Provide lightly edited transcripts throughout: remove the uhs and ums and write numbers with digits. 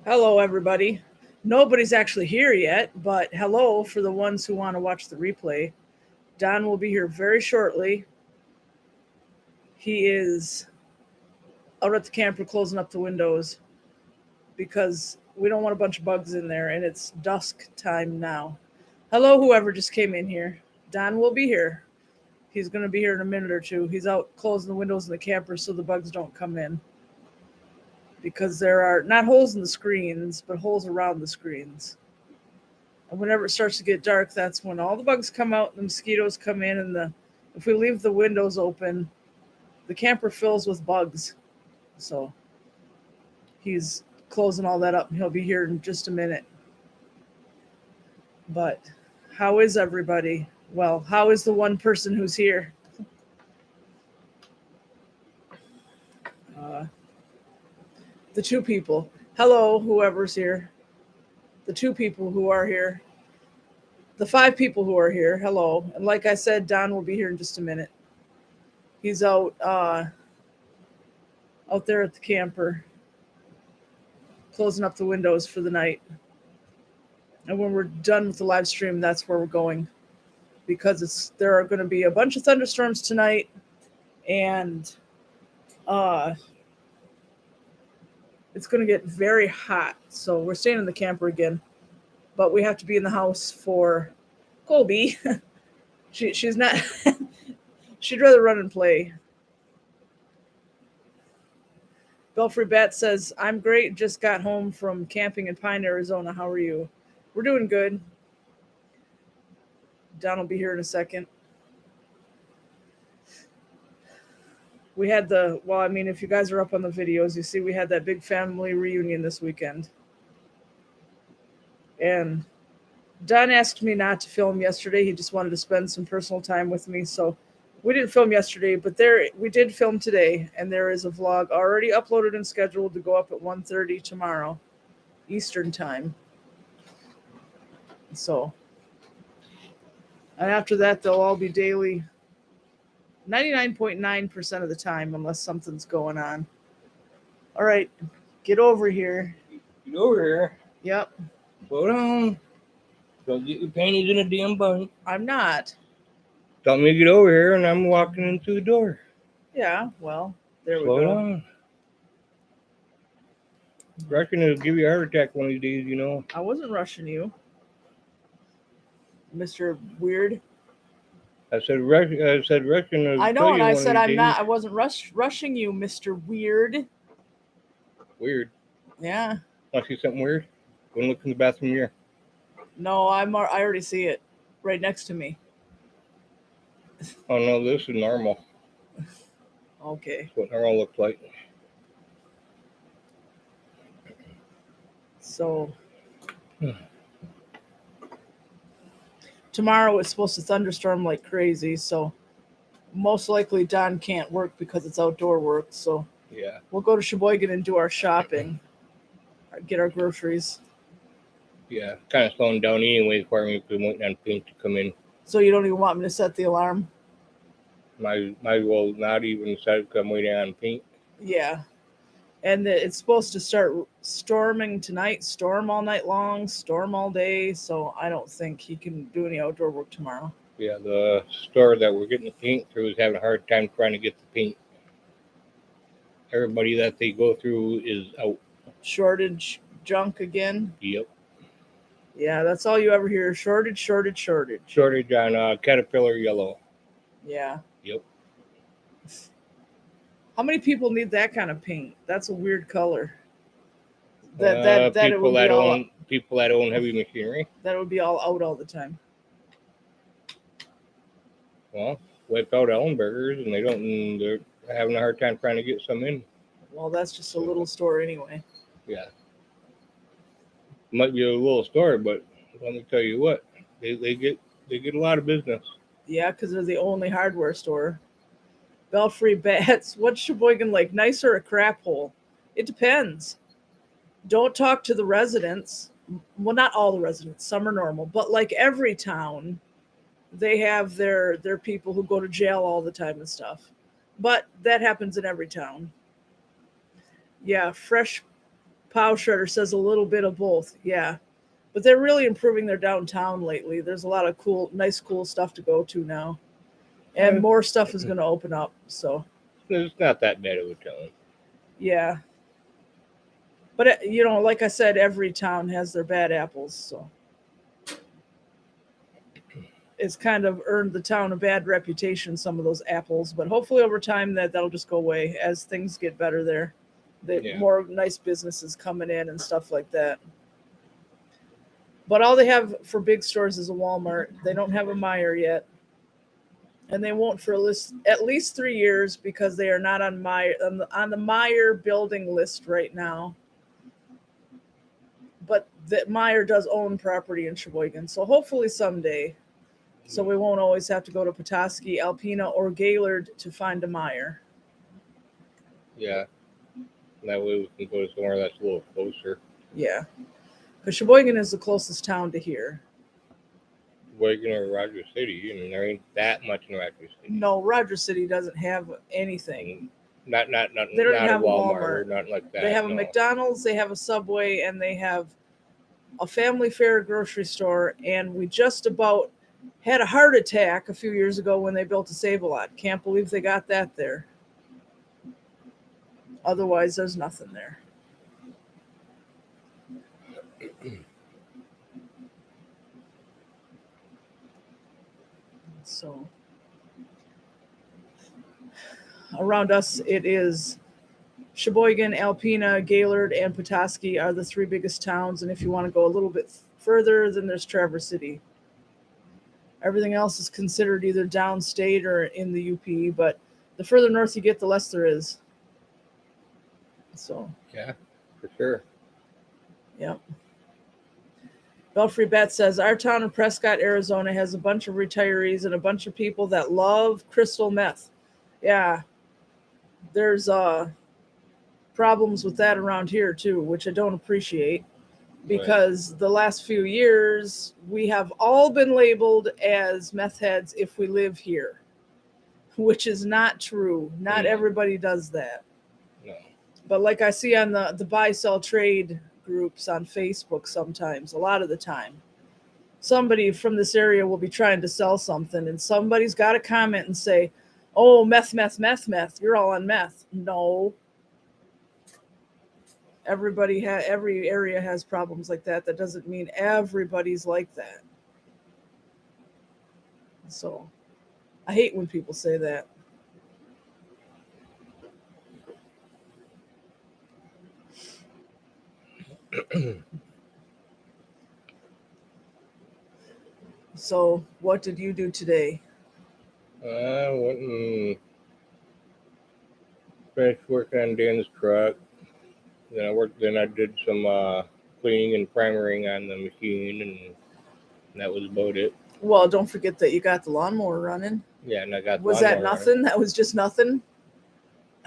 Hello, everybody. Nobody's actually here yet, but hello for the ones who want to watch the replay. Don will be here very shortly. He is out at the camper closing up the windows because we don't want a bunch of bugs in there, and it's dusk time now. Hello, whoever just came in here. Don will be here. He's going to be here in a minute or two. He's out closing the windows in the camper so the bugs don't come in. Because there are not holes in the screens, but holes around the screens. And whenever it starts to get dark, that's when all the bugs come out and the mosquitoes come in. And if we leave the windows open, the camper fills with bugs. So he's closing all that up, and he'll be here in just a minute. But how is everybody? Well, how is the one person who's here? The two people. Hello, whoever's here. The two people who are here. The 5 people who are here. Hello. And like I said, Don will be here in just a minute. He's out there at the camper, closing up the windows for the night. And when we're done with the live stream, that's where we're going. Because there are going to be a bunch of thunderstorms tonight. And it's going to get very hot. So we're staying in the camper again. But we have to be in the house for Colby. She's not... She'd rather run and play. Belfry Bat says, I'm great. Just got home from camping in Pine, Arizona. How are you? We're doing good. Don will be here in a second. We had if you guys are up on the videos, you see we had that big family reunion this weekend. And Don asked me not to film yesterday. He just wanted to spend some personal time with me. So we didn't film yesterday, but we did film today. And there is a vlog already uploaded and scheduled to go up at 1:30 tomorrow, Eastern time. So, and after that, they'll all be daily. 99.9% of the time, unless something's going on. All right, get over here. Get over here. Yep. Slow down. Don't get your panties in a damn bun. I'm not. Tell me to get over here, and I'm walking in through the door. Yeah, well, there Slow we go. down. Rushing will give you a heart attack one of these days, you know. I wasn't rushing you, Mr. Weird. I said rushing. I know, and I said I'm not. I wasn't rushing you, Mr. Weird. Weird. Yeah. Want to see something weird? Go and look in the bathroom mirror. No, I already see it right next to me. Oh no, this is normal. Okay. That's what normal looks like. So tomorrow it's supposed to thunderstorm like crazy, so most likely Don can't work because it's outdoor work. So yeah, we'll go to Sheboygan and do our shopping, get our groceries. Yeah, kind of slowing down anyway for me because I'm waiting on Pink to come in. So you don't even want me to set the alarm? Might as well not even set it because I'm waiting on Pink. Yeah. And it's supposed to start storming tonight, storm all night long, storm all day. So I don't think he can do any outdoor work tomorrow. Yeah, the store that we're getting the paint through is having a hard time trying to get the paint. Everybody that they go through is out. Shortage junk again? Yep. Yeah, that's all you ever hear. Shortage. Shortage on Caterpillar yellow. Yeah. Yep. How many people need that kind of paint? That's a weird color. People that own heavy machinery. That would be all out all the time. Well, wiped out Ellenbergers, and they're having a hard time trying to get some in. Well, that's just a little store anyway. Yeah. Might be a little store, but let me tell you what, they get a lot of business. Yeah, because they're the only hardware store. Belfry Bats, what's Sheboygan like? Nice or a crap hole? It depends. Don't talk to the residents. Well, not all the residents. Some are normal. But like every town, they have their people who go to jail all the time and stuff. But that happens in every town. Yeah, Fresh Pow Shredder says a little bit of both. Yeah. But they're really improving their downtown lately. There's a lot of cool stuff to go to now. And more stuff is going to open up. So it's not that bad of a town. yeah. But, like I said, every town has their bad apples. So it's kind of earned the town a bad reputation, some of those apples. But hopefully over time that'll just go away as things get better there. More nice businesses coming in and stuff like that. But all they have for big stores is a Walmart. They don't have a Meijer yet. And they won't for at least 3 years because they are not on the Meijer building list right now. But that Meijer does own property in Sheboygan, so hopefully someday. So we won't always have to go to Petoskey, Alpena, or Gaylord to find a Meijer. Yeah. That way we can go to somewhere that's a little closer. Yeah. Because Sheboygan is the closest town to here. Sheboygan or Rogers City, and there ain't that much in Rogers City. No, Rogers City doesn't have anything. Not they don't have a Walmart or nothing like that. They have a McDonald's, they have a Subway, and they have a Family Fare grocery store. And we just about had a heart attack a few years ago when they built a Save-A-Lot. Can't believe they got that there. Otherwise, there's nothing there. So around us, it is Sheboygan, Alpena, Gaylord, and Petoskey are the 3 biggest towns. And if you want to go a little bit further, then there's Traverse City. Everything else is considered either downstate or in the UP, but the further north you get, the less there is. So yeah, for sure. Yep. Belfry Bet says our town in Prescott, Arizona has a bunch of retirees and a bunch of people that love crystal meth. Yeah. There's problems with that around here too, which I don't appreciate because the last few years we have all been labeled as meth heads if we live here, which is not true. Not everybody does that. No. But like I see on the buy, sell, trade groups on Facebook sometimes, a lot of the time, somebody from this area will be trying to sell something and somebody's got to comment and say, oh, meth, you're all on meth. No. Every area has problems like that. That doesn't mean everybody's like that. So I hate when people say that. So what did you do today? I went and finished working on Dan's truck. Then I did some cleaning and primering on the machine, and that was about it. Well, don't forget that you got the lawnmower running. Yeah, and I got. Was that nothing? Running. That was just nothing.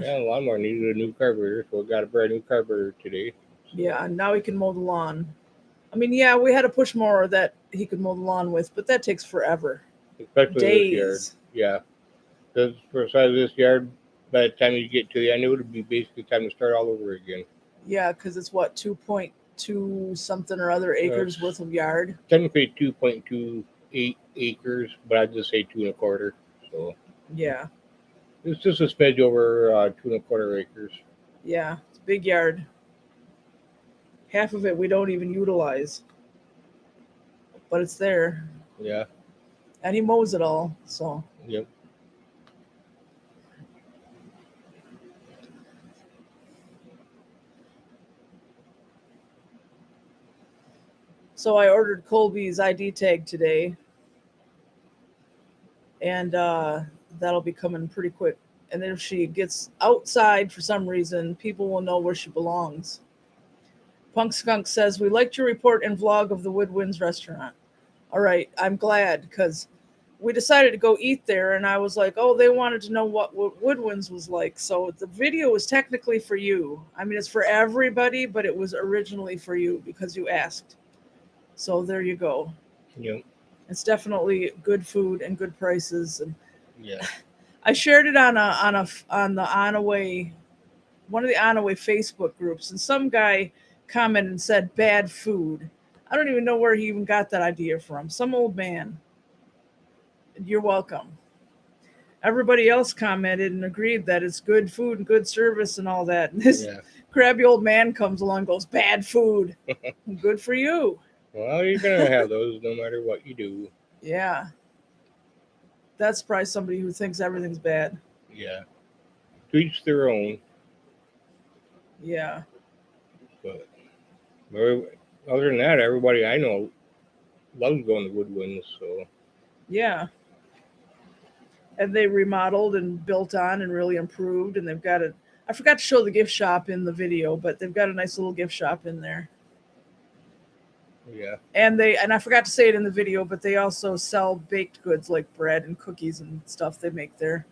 Yeah, the lawnmower needed a new carburetor, so I got a brand new carburetor today. Yeah, and now he can mow the lawn. I mean, yeah, we had a push mower that he could mow the lawn with, but that takes forever. Especially this yard. Yeah, because for the size of this yard, by the time you get to the end, it would be basically time to start all over again. Yeah, because it's what, 2.2 something or other acres worth of yard? Technically 2.28 acres, but I'd just say 2 1/4. So yeah, it's just a smidge over 2 1/4 acres. Yeah, it's a big yard. Half of it we don't even utilize, but it's there. Yeah. And he mows it all, so. Yep. So I ordered Colby's ID tag today, and that'll be coming pretty quick. And if she gets outside for some reason, people will know where she belongs. Punk Skunk says, we liked your report and vlog of the Woodwinds restaurant. All right, I'm glad, because we decided to go eat there, and I was like, oh, they wanted to know what Woodwinds was like. So the video was technically for you. I mean, it's for everybody, but it was originally for you because you asked. So there you go. Yep. It's definitely good food and good prices. And yeah. I shared it on the Onaway, one of the Onaway Facebook groups, and some guy commented and said bad food. I don't even know where he even got that idea from. Some old man. You're welcome. Everybody else commented and agreed that it's good food and good service and all that. And this Yeah. crabby old man comes along and goes, bad food. Good for you. Well, you're gonna have those no matter what you do. Yeah. That's probably somebody who thinks everything's bad. Yeah. To each their own. Yeah. But other than that, everybody I know loves going to Woodwinds. So Yeah. And they remodeled and built on and really improved. And they've got I forgot to show the gift shop in the video, but they've got a nice little gift shop in there. yeah. And I forgot to say it in the video, but they also sell baked goods like bread and cookies and stuff they make there.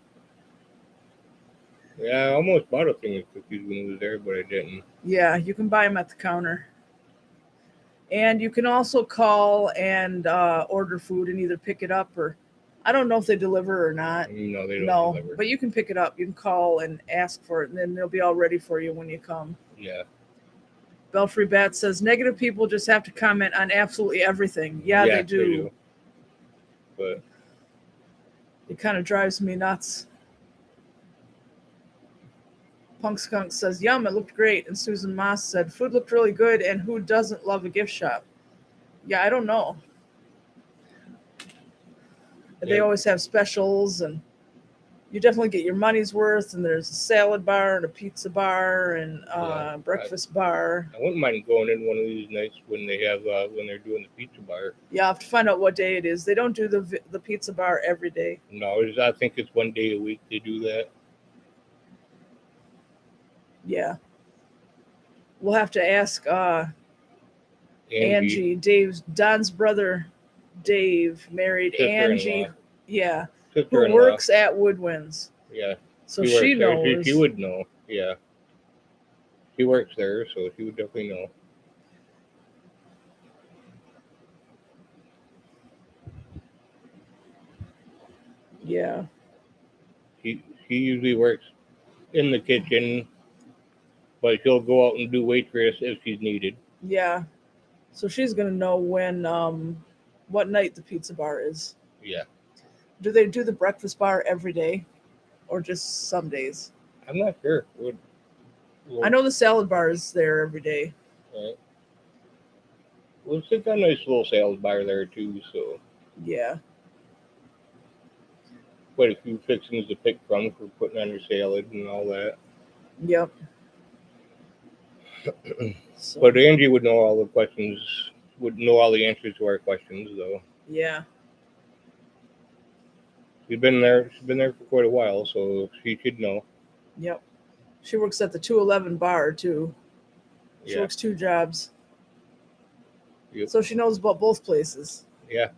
Yeah, I almost bought a thing of cookies when I was there, but I didn't. Yeah, you can buy them at the counter. And you can also call and order food and either pick it up or I don't know if they deliver or not. No, they don't No, deliver. but you can pick it up. You can call and ask for it, and then they'll be all ready for you when you come. Yeah. Belfry Bat says negative people just have to comment on absolutely everything. Yeah, they do. But it kind of drives me nuts. Punk Skunk says, yum, it looked great. And Susan Moss said, food looked really good, and who doesn't love a gift shop? Yeah, I don't know. They always have specials, and you definitely get your money's worth, and there's a salad bar and a pizza bar and breakfast bar. I wouldn't mind going in one of these nights when they have when they're doing the pizza bar. Yeah, I have to find out what day it is. They don't do the pizza bar every day. No, I think it's one day a week they do that. Yeah. We'll have to ask Angie, Don's brother Dave married Angie. Yeah. Who works at Woodwinds. Yeah. So she knows. She would know. Yeah. She works there, so she would definitely know. Yeah. She usually works in the kitchen, but she'll go out and do waitress if she's needed. Yeah. So she's gonna know when what night the pizza bar is. Yeah. Do they do the breakfast bar every day or just some days? I'm not sure. I know the salad bar is there every day. Right. Well, it's got a nice little salad bar there too, so. Yeah. Quite a few fixings to pick from for putting on your salad and all that. Yep. But Angie would know all the questions, would know all the answers to our questions, though. Yeah. She's been there for quite a while, so she should know. Yep. She works at the 211 bar too. She works 2 jobs. Yep. So she knows about both places. Yeah.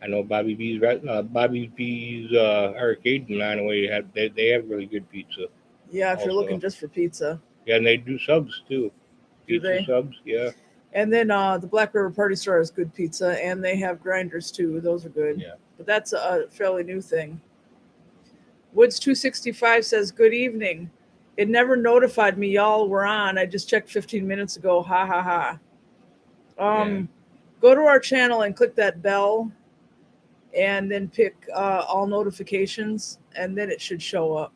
I know Bobby B's arcade in Onaway they have really good pizza. Yeah, if you're looking just for pizza. Yeah, and they do subs too. Pizza subs, yeah. And then the Black River Party Store has good pizza, and they have grinders too. Those are good. Yeah. But that's a fairly new thing. Woods 265 says, good evening. It never notified me y'all were on. I just checked 15 minutes ago. Ha ha ha. Go to our channel and click that bell and then pick all notifications, and then it should show up.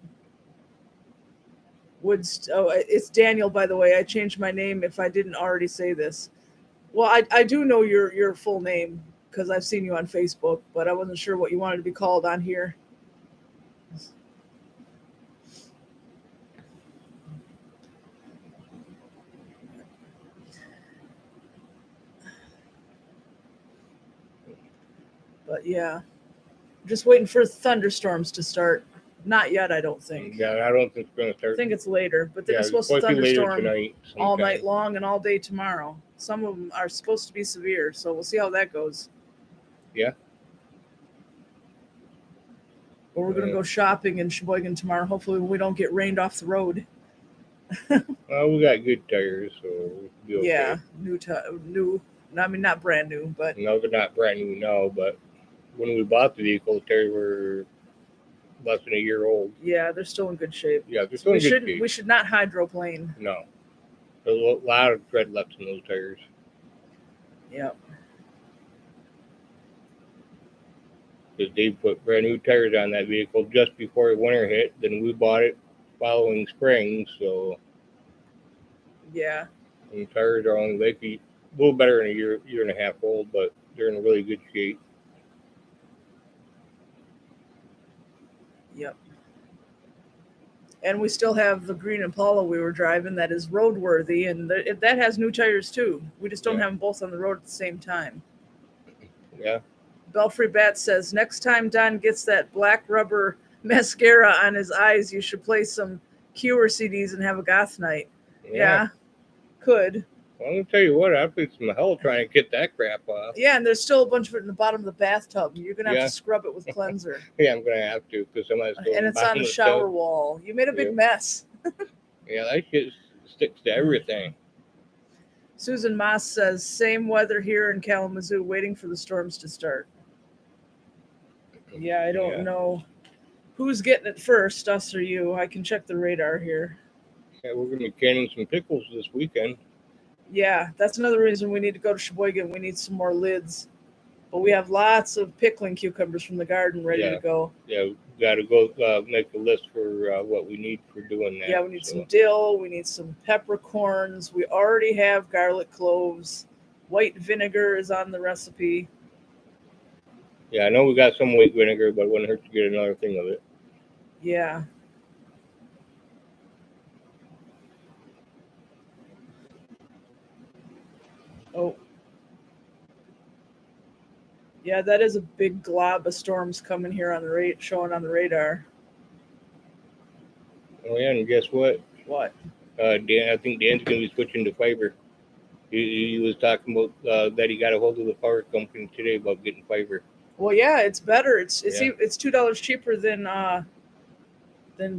Woods, it's Daniel, by the way. I changed my name if I didn't already say this. Well, I do know your full name because I've seen you on Facebook, but I wasn't sure what you wanted to be called on here. But yeah, just waiting for thunderstorms to start. Not yet, I don't think. Yeah, I don't think it's going to start. I think it's later, but they're supposed to thunderstorm all night long and all day tomorrow. Some of them are supposed to be severe, so we'll see how that goes. Yeah. But we're going to go shopping in Sheboygan tomorrow. Hopefully we don't get rained off the road. Well, we got good tires, so we'll be okay. Yeah, new. I mean, not brand new, but No, they're not brand new now, but when we bought the vehicle, the tires were less than a year old. yeah, they're still in good shape. Yeah, they're still in good shape. We should not hydroplane. No. There's a lot of tread left in those tires. Yep. Because they put brand new tires on that vehicle just before winter hit. Then we bought it following spring, so Yeah. the tires are only like a little better than a year and a half old, but they're in really good shape. Yep. And we still have the green Impala we were driving that is roadworthy, and that has new tires too. We just don't have them both on the road at the same time. Yeah. Belfry Bat says, next time Don gets that black rubber mascara on his eyes, you should play some Cure CDs and have a goth night. Yeah. Could. Well, I'm going to tell you what, I played some hell trying to get that crap off. Yeah, and there's still a bunch of it in the bottom of the bathtub. You're going to have to scrub it with cleanser. Yeah, I'm going to have to, because somebody's still and it's on the shower wall. You made a big mess. Yeah, that shit sticks to everything. Susan Moss says, same weather here in Kalamazoo, waiting for the storms to start. Yeah, I don't know who's getting it first, us or you. I can check the radar here. Yeah, we're going to be canning some pickles this weekend. Yeah, that's another reason we need to go to Sheboygan. We need some more lids. But we have lots of pickling cucumbers from the garden ready to go. Yeah, we got to go make a list for what we need for doing that. Yeah, we need some dill. We need some peppercorns. We already have garlic cloves. White vinegar is on the recipe. Yeah, I know we got some white vinegar, but it wouldn't hurt to get another thing of it. Yeah. Oh. Yeah, that is a big glob of storms coming here on the showing on the radar. Oh yeah, and guess what? What? Dan, I think Dan's gonna be switching to fiber. He was talking about that he got a hold of the power company today about getting fiber. Well, yeah, it's better. It's $2 cheaper than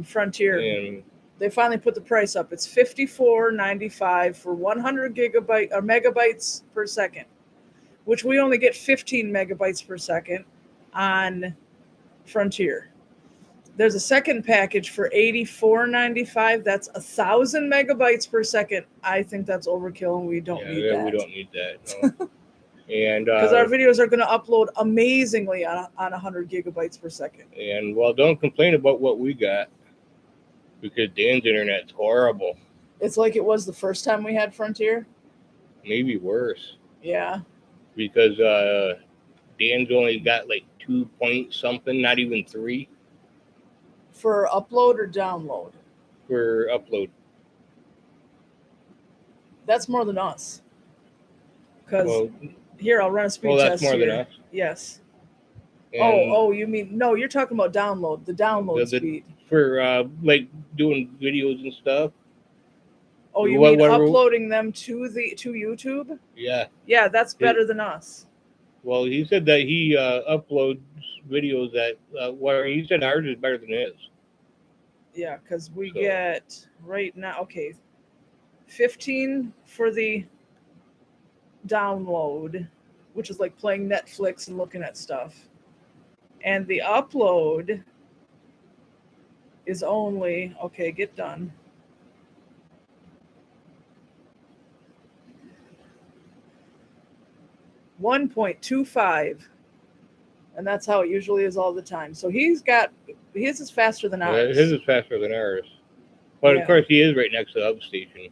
Frontier. And they finally put the price up. It's $54.95 for 100 megabytes per second, which we only get 15 megabytes per second on Frontier. There's a second package for $84.95. That's 1,000 megabytes per second. I think that's overkill, and we don't need that. We don't need that. No. And because our videos are going to upload amazingly on 100 gigabytes per second. And well, don't complain about what we got, because Dan's internet's horrible. It's like it was the first time we had Frontier. Maybe worse. Yeah. Because Dan's only got like 2 point something, not even 3. For upload or download? For upload. That's more than us. Because here, I'll run a speed test. Well, that's more than us. Yes. And you mean, no, you're talking about download, the download speed. For like doing videos and stuff. Oh, you mean uploading them to YouTube? Yeah. Yeah, that's better than us. Well, he said that he uploads videos that, he said ours is better than his. Yeah, because we get right now, 15 for the download, which is like playing Netflix and looking at stuff. And the upload is only, get done. $1.25, and that's how it usually is all the time. So his is faster than ours. His is faster than ours, but of course he is right next to the hub station.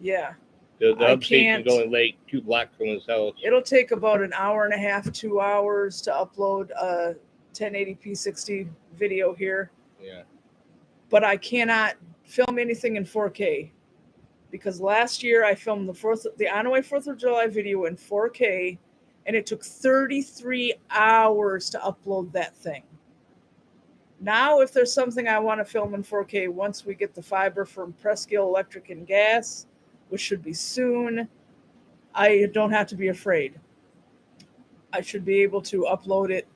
Yeah, the hub station is only like 2 blocks from his house. It'll take about an hour and a half, 2 hours to upload a 1080p 60 video here. Yeah, but I cannot film anything in 4K. Because last year I filmed the Onaway 4th of July video in 4K, and it took 33 hours to upload that thing. Now, if there's something I want to film in 4K, once we get the fiber from Presskill Electric and Gas, which should be soon, I don't have to be afraid. I should be able to upload it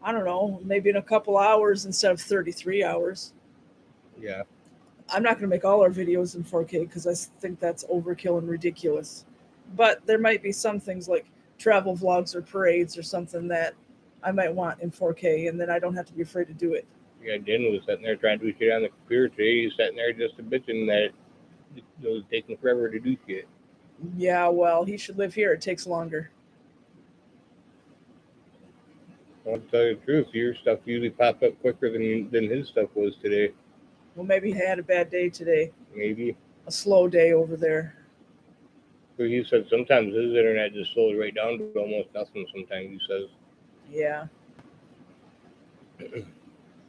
I don't know, maybe in a couple hours instead of 33 hours. Yeah. I'm not going to make all our videos in 4K because I think that's overkill and ridiculous. But there might be some things like travel vlogs or parades or something that I might want in 4K, and then I don't have to be afraid to do it. Yeah, Dan was sitting there trying to do shit on the computer today. He's sitting there just a bitching that it was taking forever to do shit. Yeah, well, he should live here. It takes longer. I'll tell you the truth, your stuff usually popped up quicker than his stuff was today. Well, maybe he had a bad day today. Maybe. A slow day over there. But he said sometimes his internet just slows right down to almost nothing sometimes, he says. Yeah.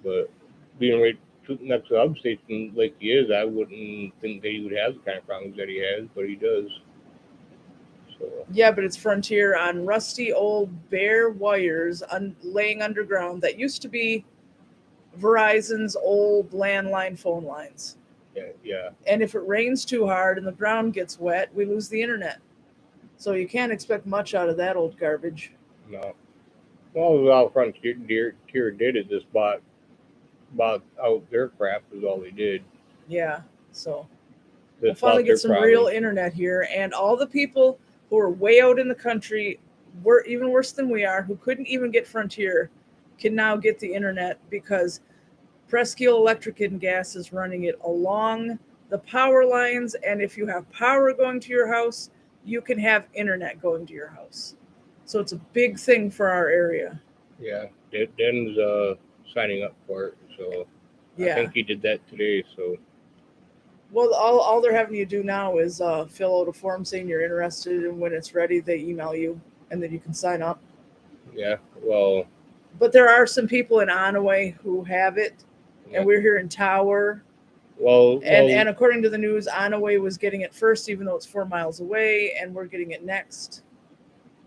But being right next to the hub station like he is, I wouldn't think that he would have the kind of problems that he has, but he does. So. Yeah, but it's Frontier on rusty old bare wires laying underground that used to be Verizon's old landline phone lines. Yeah. And if it rains too hard and the ground gets wet, we lose the internet. So you can't expect much out of that old garbage. No. Well, all Frontier did is just bought out their crap is all they did. Yeah, so We'll finally get some real internet here. And all the people who are way out in the country, were even worse than we are, who couldn't even get Frontier, can now get the internet because Presque Isle Electric and Gas is running it along the power lines. And if you have power going to your house, you can have internet going to your house. So it's a big thing for our area. Yeah, Den's signing up for it, so yeah. I think he did that today. So, well, all they're having you do now is fill out a form saying you're interested, and when it's ready, they email you, and then you can sign up. Yeah, well, but there are some people in Onaway who have it, and we're here in Tower. And according to the news, Onaway was getting it first, even though it's 4 miles away, and we're getting it next.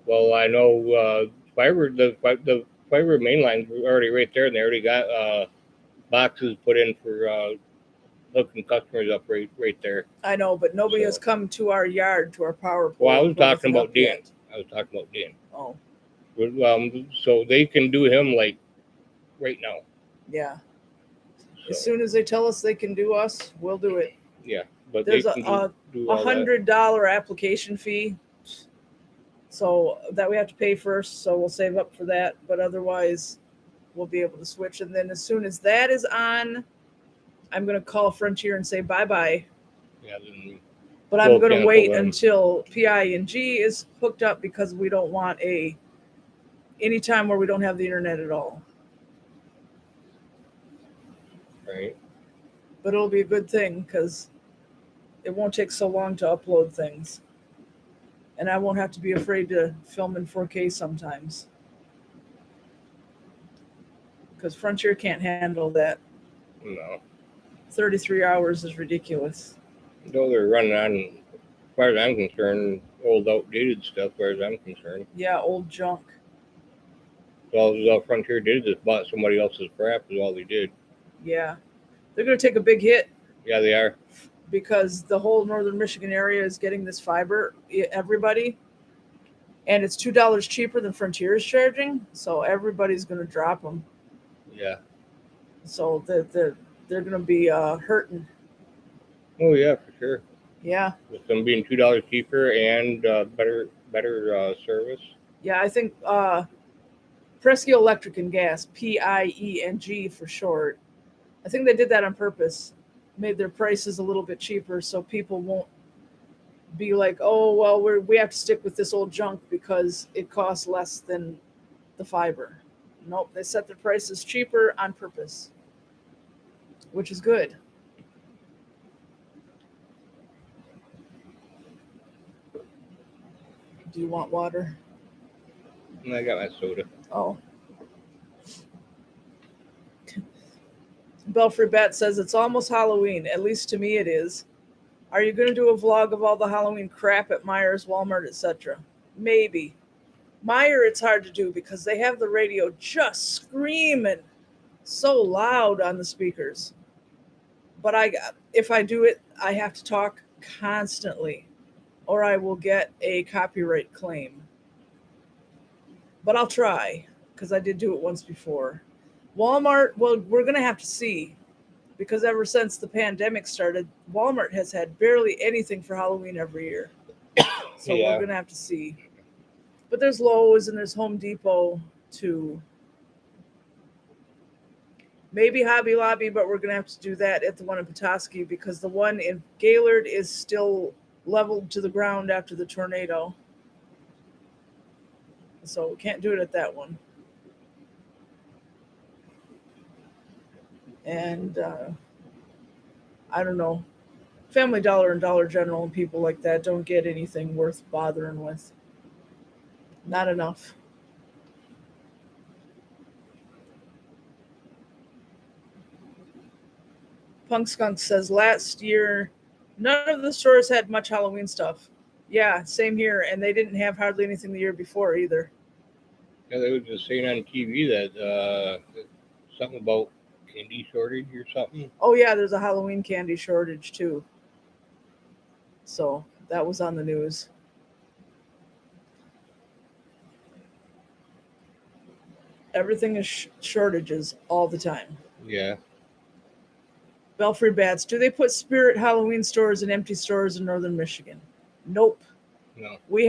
Well, I know the fiber main lines were already right there, and they already got boxes put in for hooking customers up right there. I know, but nobody has come to our yard, to our power pole. Well, I was talking about Dan. Oh. So they can do him like right now. Yeah. So. As soon as they tell us they can do us, we'll do it. Yeah, but there's a $100 application fee, so that we have to pay first. So we'll save up for that, but otherwise, we'll be able to switch. And then as soon as that is on, I'm going to call Frontier and say bye-bye. Yeah. But I'm going to wait until PI&G is hooked up because we don't want any time where we don't have the internet at all. Right. But it'll be a good thing because it won't take so long to upload things. And I won't have to be afraid to film in 4K sometimes. Because Frontier can't handle that. No. 33 hours is ridiculous. Though they're running on, as far as I'm concerned, old outdated stuff, as far as I'm concerned. Yeah, old junk. All Frontier did is just bought somebody else's crap is all they did. Yeah. They're going to take a big hit. Yeah, they are. Because the whole northern Michigan area is getting this fiber, everybody. And it's $2 cheaper than Frontier is charging. So everybody's going to drop them. Yeah. So they're going to be hurting. Oh, yeah, for sure. Yeah. With them being $2 cheaper and better service. Yeah, I think Presque Isle Electric and Gas, PIENG for short. I think they did that on purpose. Made their prices a little bit cheaper so people won't be like, oh, well, we have to stick with this old junk because it costs less than the fiber. Nope, they set their prices cheaper on purpose, which is good. Do you want water? I got my soda. Oh. Belfry Bet says it's almost Halloween. At least to me it is. Are you going to do a vlog of all the Halloween crap at Meijer's, Walmart, etc.? Maybe. Meijer, it's hard to do because they have the radio just screaming so loud on the speakers. But if I do it, I have to talk constantly or I will get a copyright claim. But I'll try because I did do it once before. Walmart, well, we're going to have to see, because ever since the pandemic started, Walmart has had barely anything for Halloween every year. So Yeah. we're going to have to see. But there's Lowe's and there's Home Depot too. Maybe Hobby Lobby, but we're going to have to do that at the one in Petoskey because the one in Gaylord is still leveled to the ground after the tornado. So we can't do it at that one. And I don't know. Family Dollar and Dollar General and people like that don't get anything worth bothering with. Not enough. Punk Skunk says last year, none of the stores had much Halloween stuff. Yeah, same here. And they didn't have hardly anything the year before either. Yeah, they were just saying on TV that something about candy shortage or something. Oh, yeah, there's a Halloween candy shortage too. So that was on the news. Everything is shortages all the time. Yeah. Belfry Bats, do they put Spirit Halloween stores in empty stores in northern Michigan? Nope. No. We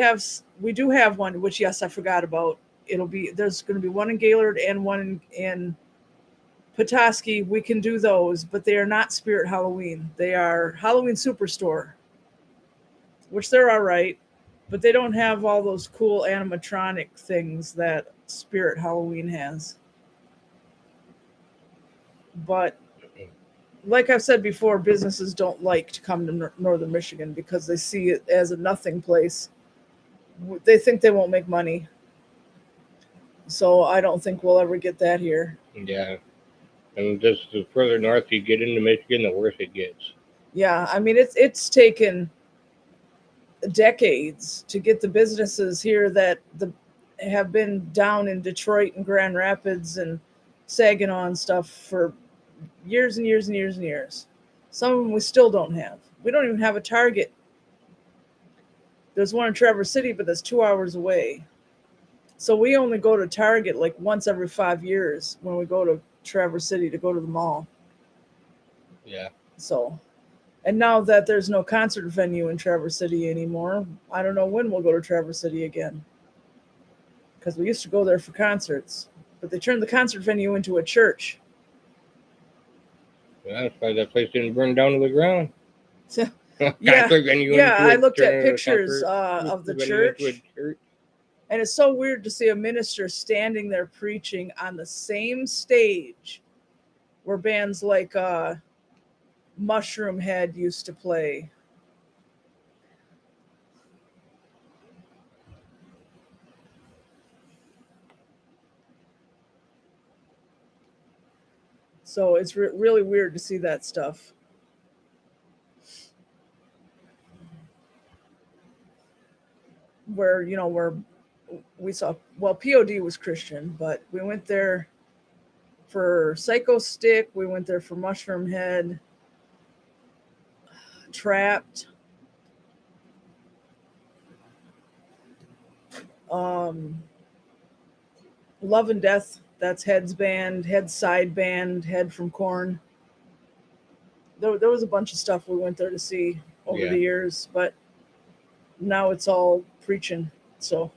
do have one, which yes, I forgot about. There's going to be one in Gaylord and one in Petoskey. We can do those, but they are not Spirit Halloween. They are Halloween Superstore, which they're all right, but they don't have all those cool animatronic things that Spirit Halloween has. But like I've said before, businesses don't like to come to northern Michigan because they see it as a nothing place. They think they won't make money. So I don't think we'll ever get that here. Yeah. And just the further north you get into Michigan, the worse it gets. Yeah, I mean, it's taken decades to get the businesses here that have been down in Detroit and Grand Rapids and Saginaw and stuff for years and years and years and years. Some of them we still don't have. We don't even have a Target. There's one in Traverse City, but that's 2 hours away. So we only go to Target like once every 5 years when we go to Traverse City to go to the mall. Yeah. So, and now that there's no concert venue in Traverse City anymore, I don't know when we'll go to Traverse City again. Because we used to go there for concerts, but they turned the concert venue into a church. Yeah, that's why that place didn't burn down to the ground. Yeah, I looked at pictures of the church. And it's so weird to see a minister standing there preaching on the same stage where bands like Mushroom Head used to play. So it's really weird to see that stuff. Where we saw, well, POD was Christian, but we went there for Psycho Stick. We went there for Mushroom Head, Trapped. Love and Death, that's Head's band, Head's side band, Head from Korn. There was a bunch of stuff we went there to see over the years, but now it's all preaching. So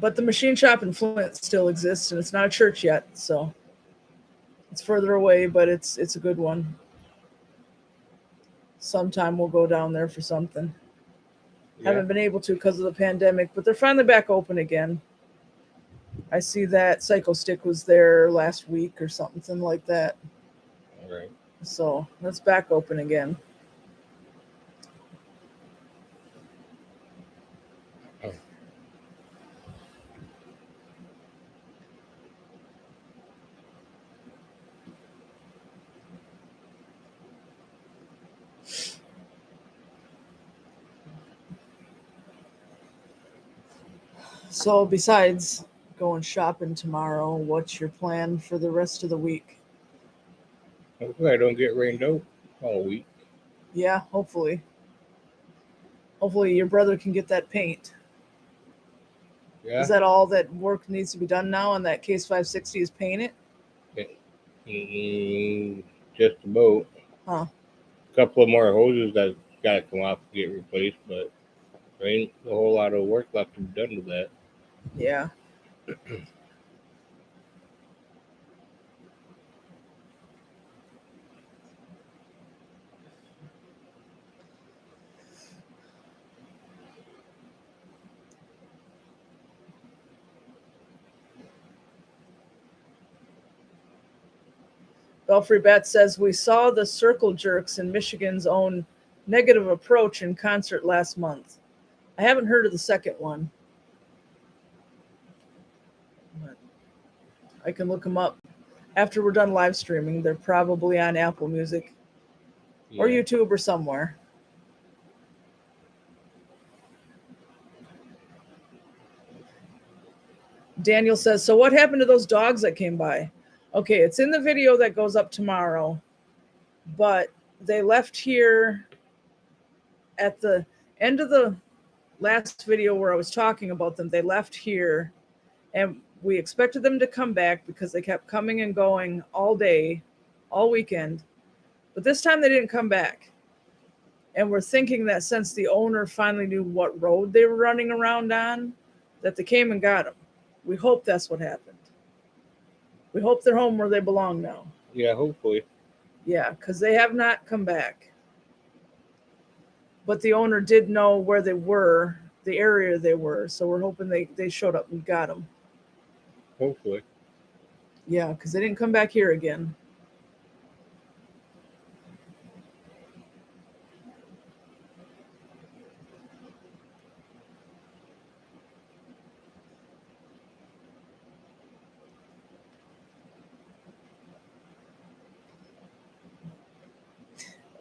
but the machine shop in Flint still exists, and it's not a church yet, so it's further away, but it's a good one. Sometime we'll go down there for something. Haven't been able to because of the pandemic, but they're finally back open again. I see that Psycho Stick was there last week or something like that. All right. So that's back open again. Oh. So besides going shopping tomorrow, what's your plan for the rest of the week? Hopefully I don't get rained out all week. Yeah, hopefully. Hopefully your brother can get that paint. Yeah. Is that all that work needs to be done now on that Case 560 is paint it? Just about. Huh. A couple of more hoses that got to come off and get replaced, but there ain't a whole lot of work left to be done to that. Yeah. Belfry Bat says we saw the Circle Jerks in Michigan's own Negative Approach in concert last month. I haven't heard of the second one. But I can look them up after we're done live streaming. They're probably on Apple Music or YouTube or somewhere. Daniel says, so what happened to those dogs that came by? Okay, it's in the video that goes up tomorrow, but they left here at the end of the last video where I was talking about them. They left here, and we expected them to come back because they kept coming and going all day, all weekend. But this time they didn't come back. And we're thinking that since the owner finally knew what road they were running around on, that they came and got them. We hope that's what happened. We hope they're home where they belong now. Yeah, hopefully. Yeah, because they have not come back. But the owner did know where they were, the area they were. So we're hoping they showed up and got them. Hopefully. Yeah, because they didn't come back here again.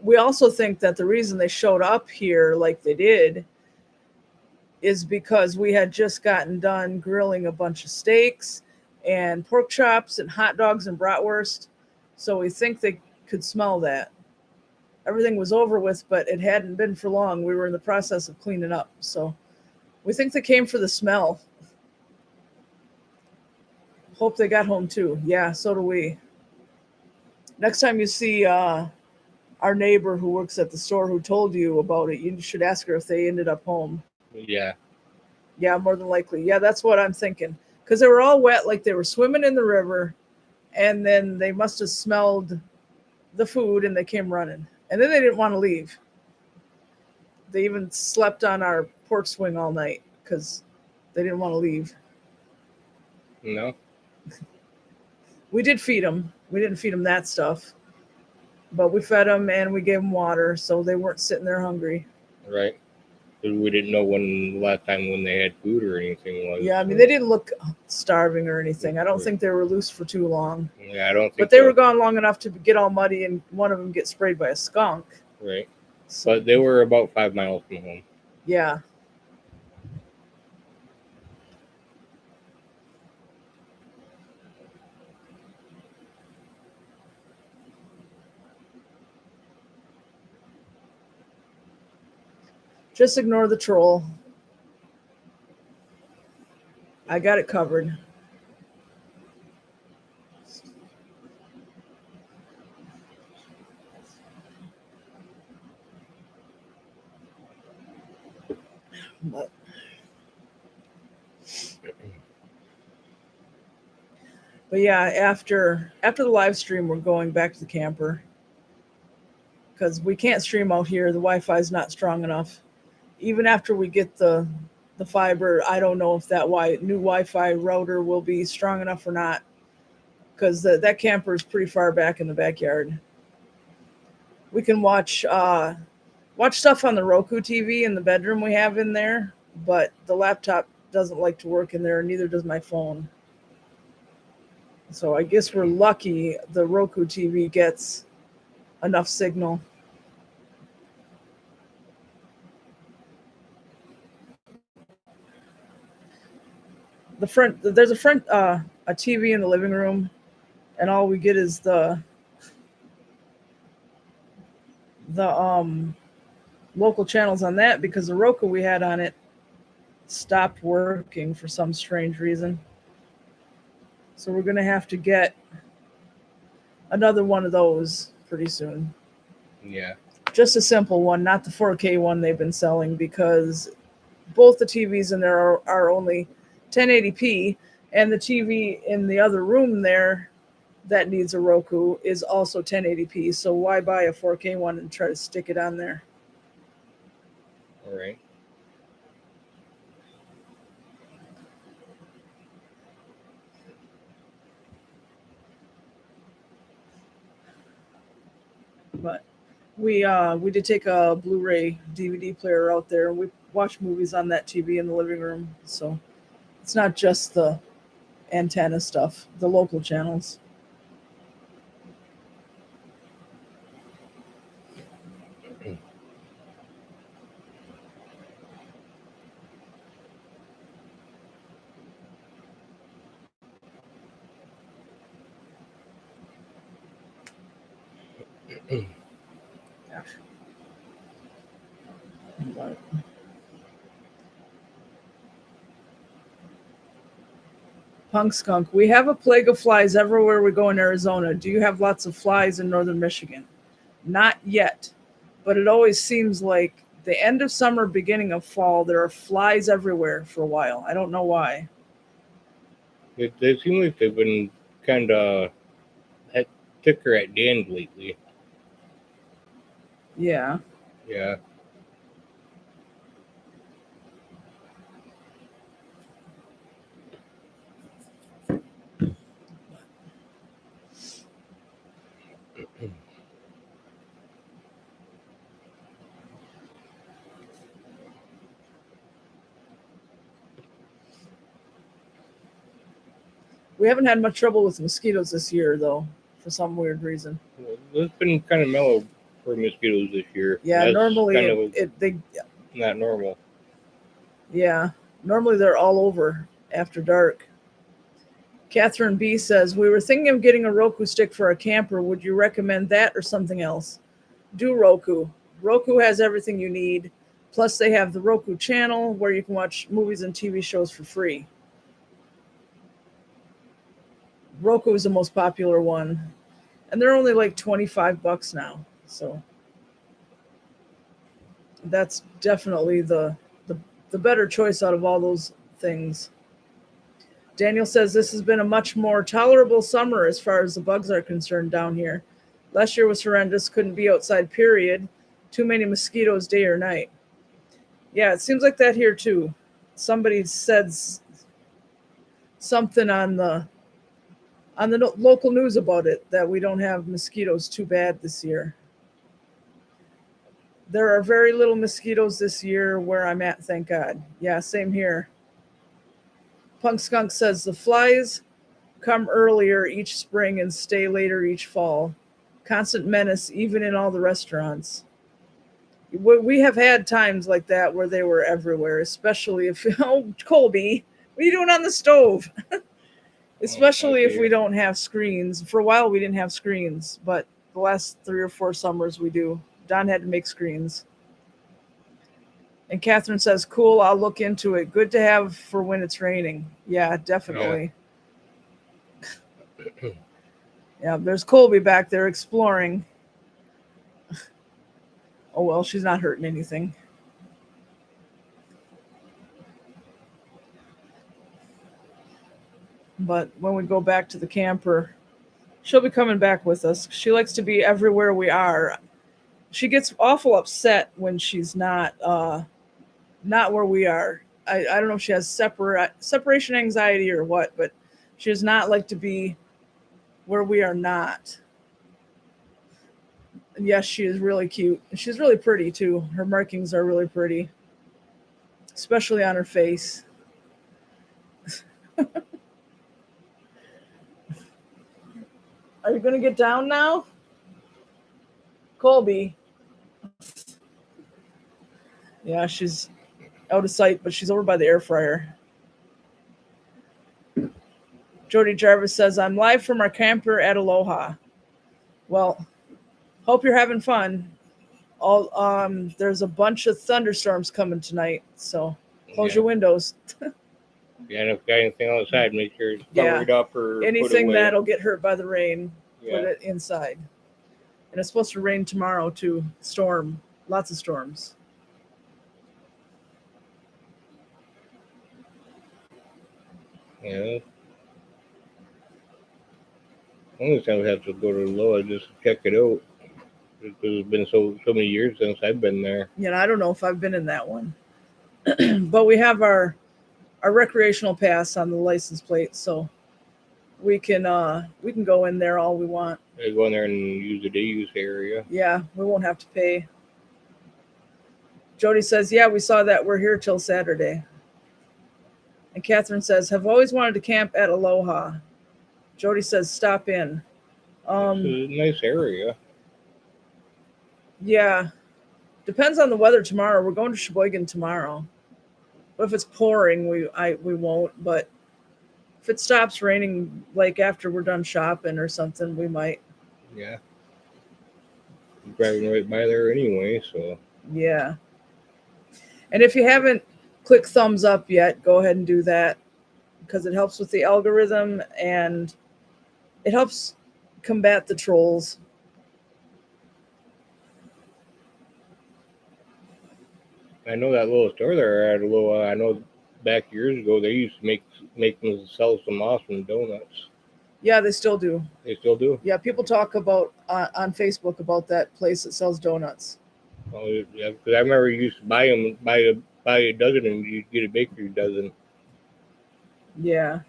We also think that the reason they showed up here like they did is because we had just gotten done grilling a bunch of steaks and pork chops and hot dogs and bratwurst. So we think they could smell that. Everything was over with, but it hadn't been for long. We were in the process of cleaning up. So we think they came for the smell. Hope they got home too. Yeah, so do we. Next time you see our neighbor who works at the store who told you about it, you should ask her if they ended up home. Yeah. Yeah, more than likely. Yeah, that's what I'm thinking. Because they were all wet, like they were swimming in the river, and then they must have smelled the food and they came running. And then they didn't want to leave. They even slept on our porch swing all night because they didn't want to leave. No. We did feed them. We didn't feed them that stuff. But we fed them and we gave them water, so they weren't sitting there hungry. Right. Because we didn't know when the last time when they had food or anything was. Yeah, I mean, they didn't look starving or anything. I don't think they were loose for too long. Yeah, I don't think But they were gone long enough to get all muddy and one of them get sprayed by a skunk. Right. So, but they were about 5 miles from home. Yeah. Just ignore the troll. I got it covered. But yeah, after the live stream, we're going back to the camper because we can't stream out here. The Wi-Fi is not strong enough. Even after we get the fiber, I don't know if that new Wi-Fi router will be strong enough or not because that camper is pretty far back in the backyard. We can watch stuff on the Roku TV in the bedroom we have in there, but the laptop doesn't like to work in there, and neither does my phone. So I guess we're lucky the Roku TV gets enough signal. There's a TV in the living room, and all we get is the local channels on that because the Roku we had on it stopped working for some strange reason. So we're going to have to get another one of those pretty soon. Yeah. Just a simple one, not the 4K one they've been selling, because both the TVs in there are only 1080p, and the TV in the other room there that needs a Roku is also 1080p. So why buy a 4K one and try to stick it on there? All right. But we did take a Blu-ray DVD player out there, and we watch movies on that TV in the living room. So it's not just the antenna stuff, the local channels. But Punk Skunk, we have a plague of flies everywhere we go in Arizona. Do you have lots of flies in northern Michigan? Not yet, but it always seems like the end of summer, beginning of fall, there are flies everywhere for a while. I don't know why. They seem like they've been kind of thicker at the end lately. Yeah. Yeah. We haven't had much trouble with mosquitoes this year, though, for some weird reason. Well, it's been kind of mellow for mosquitoes this year. Yeah, That's normally kind they not normal. yeah, normally they're all over after dark. Catherine B says, we were thinking of getting a Roku stick for a camper. Would you recommend that or something else? Do Roku. Roku has everything you need. Plus, they have the Roku channel where you can watch movies and TV shows for free. Roku is the most popular one. And they're only like $25 now. So that's definitely the better choice out of all those things. Daniel says this has been a much more tolerable summer as far as the bugs are concerned down here. Last year was horrendous. Couldn't be outside, period. Too many mosquitoes day or night. Yeah, it seems like that here too. Somebody said something on the local news about it, that we don't have mosquitoes too bad this year. There are very little mosquitoes this year where I'm at, thank God. Yeah, same here. Punk Skunk says the flies come earlier each spring and stay later each fall. Constant menace, even in all the restaurants. We have had times like that where they were everywhere, especially if, oh, Colby, what are you doing on the stove? Especially if we don't have screens. For a while, we didn't have screens, but the last 3 or 4 summers we do. Don had to make screens. And Catherine says, cool, I'll look into it. Good to have for when it's raining. Yeah, definitely. Yeah, there's Colby back there exploring. Oh, well, she's not hurting anything. But when we go back to the camper, she'll be coming back with us. She likes to be everywhere we are. She gets awful upset when she's not where we are. I don't know if she has separation anxiety or what, but she does not like to be where we are not. And yes, she is really cute. She's really pretty too. Her markings are really pretty, especially on her face. Are you going to get down now? Colby. Yeah, she's out of sight, but she's over by the air fryer. Jody Jarvis says, I'm live from our camper at Aloha. Well, hope you're having fun. There's a bunch of thunderstorms coming tonight, so close Yeah. your windows. Yeah, and if you got anything outside, make sure it's Yeah. covered up or put Anything away. that'll get hurt by the rain, put Yeah. it inside. And it's supposed to rain tomorrow too. Storm, lots of storms. Yeah. Only time we have to go to Loa just to check it out. Because it's been so many years since I've been there. I don't know if I've been in that one. But we have our recreational pass on the license plate, so we can go in there all we want. I go in there and use the day use area. Yeah, we won't have to pay. Jody says, yeah, we saw that. We're here till Saturday. And Catherine says, have always wanted to camp at Aloha. Jody says, stop in. It's a nice area. Yeah. Depends on the weather tomorrow. We're going to Sheboygan tomorrow. But if it's pouring, we won't. But if it stops raining, like after we're done shopping or something, we might. Yeah. I'm driving right by there anyway, so. Yeah. And if you haven't clicked thumbs up yet, go ahead and do that, because it helps with the algorithm and it helps combat the trolls. I know that little store there at Aloha. I know back years ago they used to make them sell some awesome donuts. Yeah, they still do. They still do. Yeah, people talk about on Facebook about that place that sells donuts. Oh yeah, because I remember you used to buy a dozen and you'd get a bakery dozen. Yeah.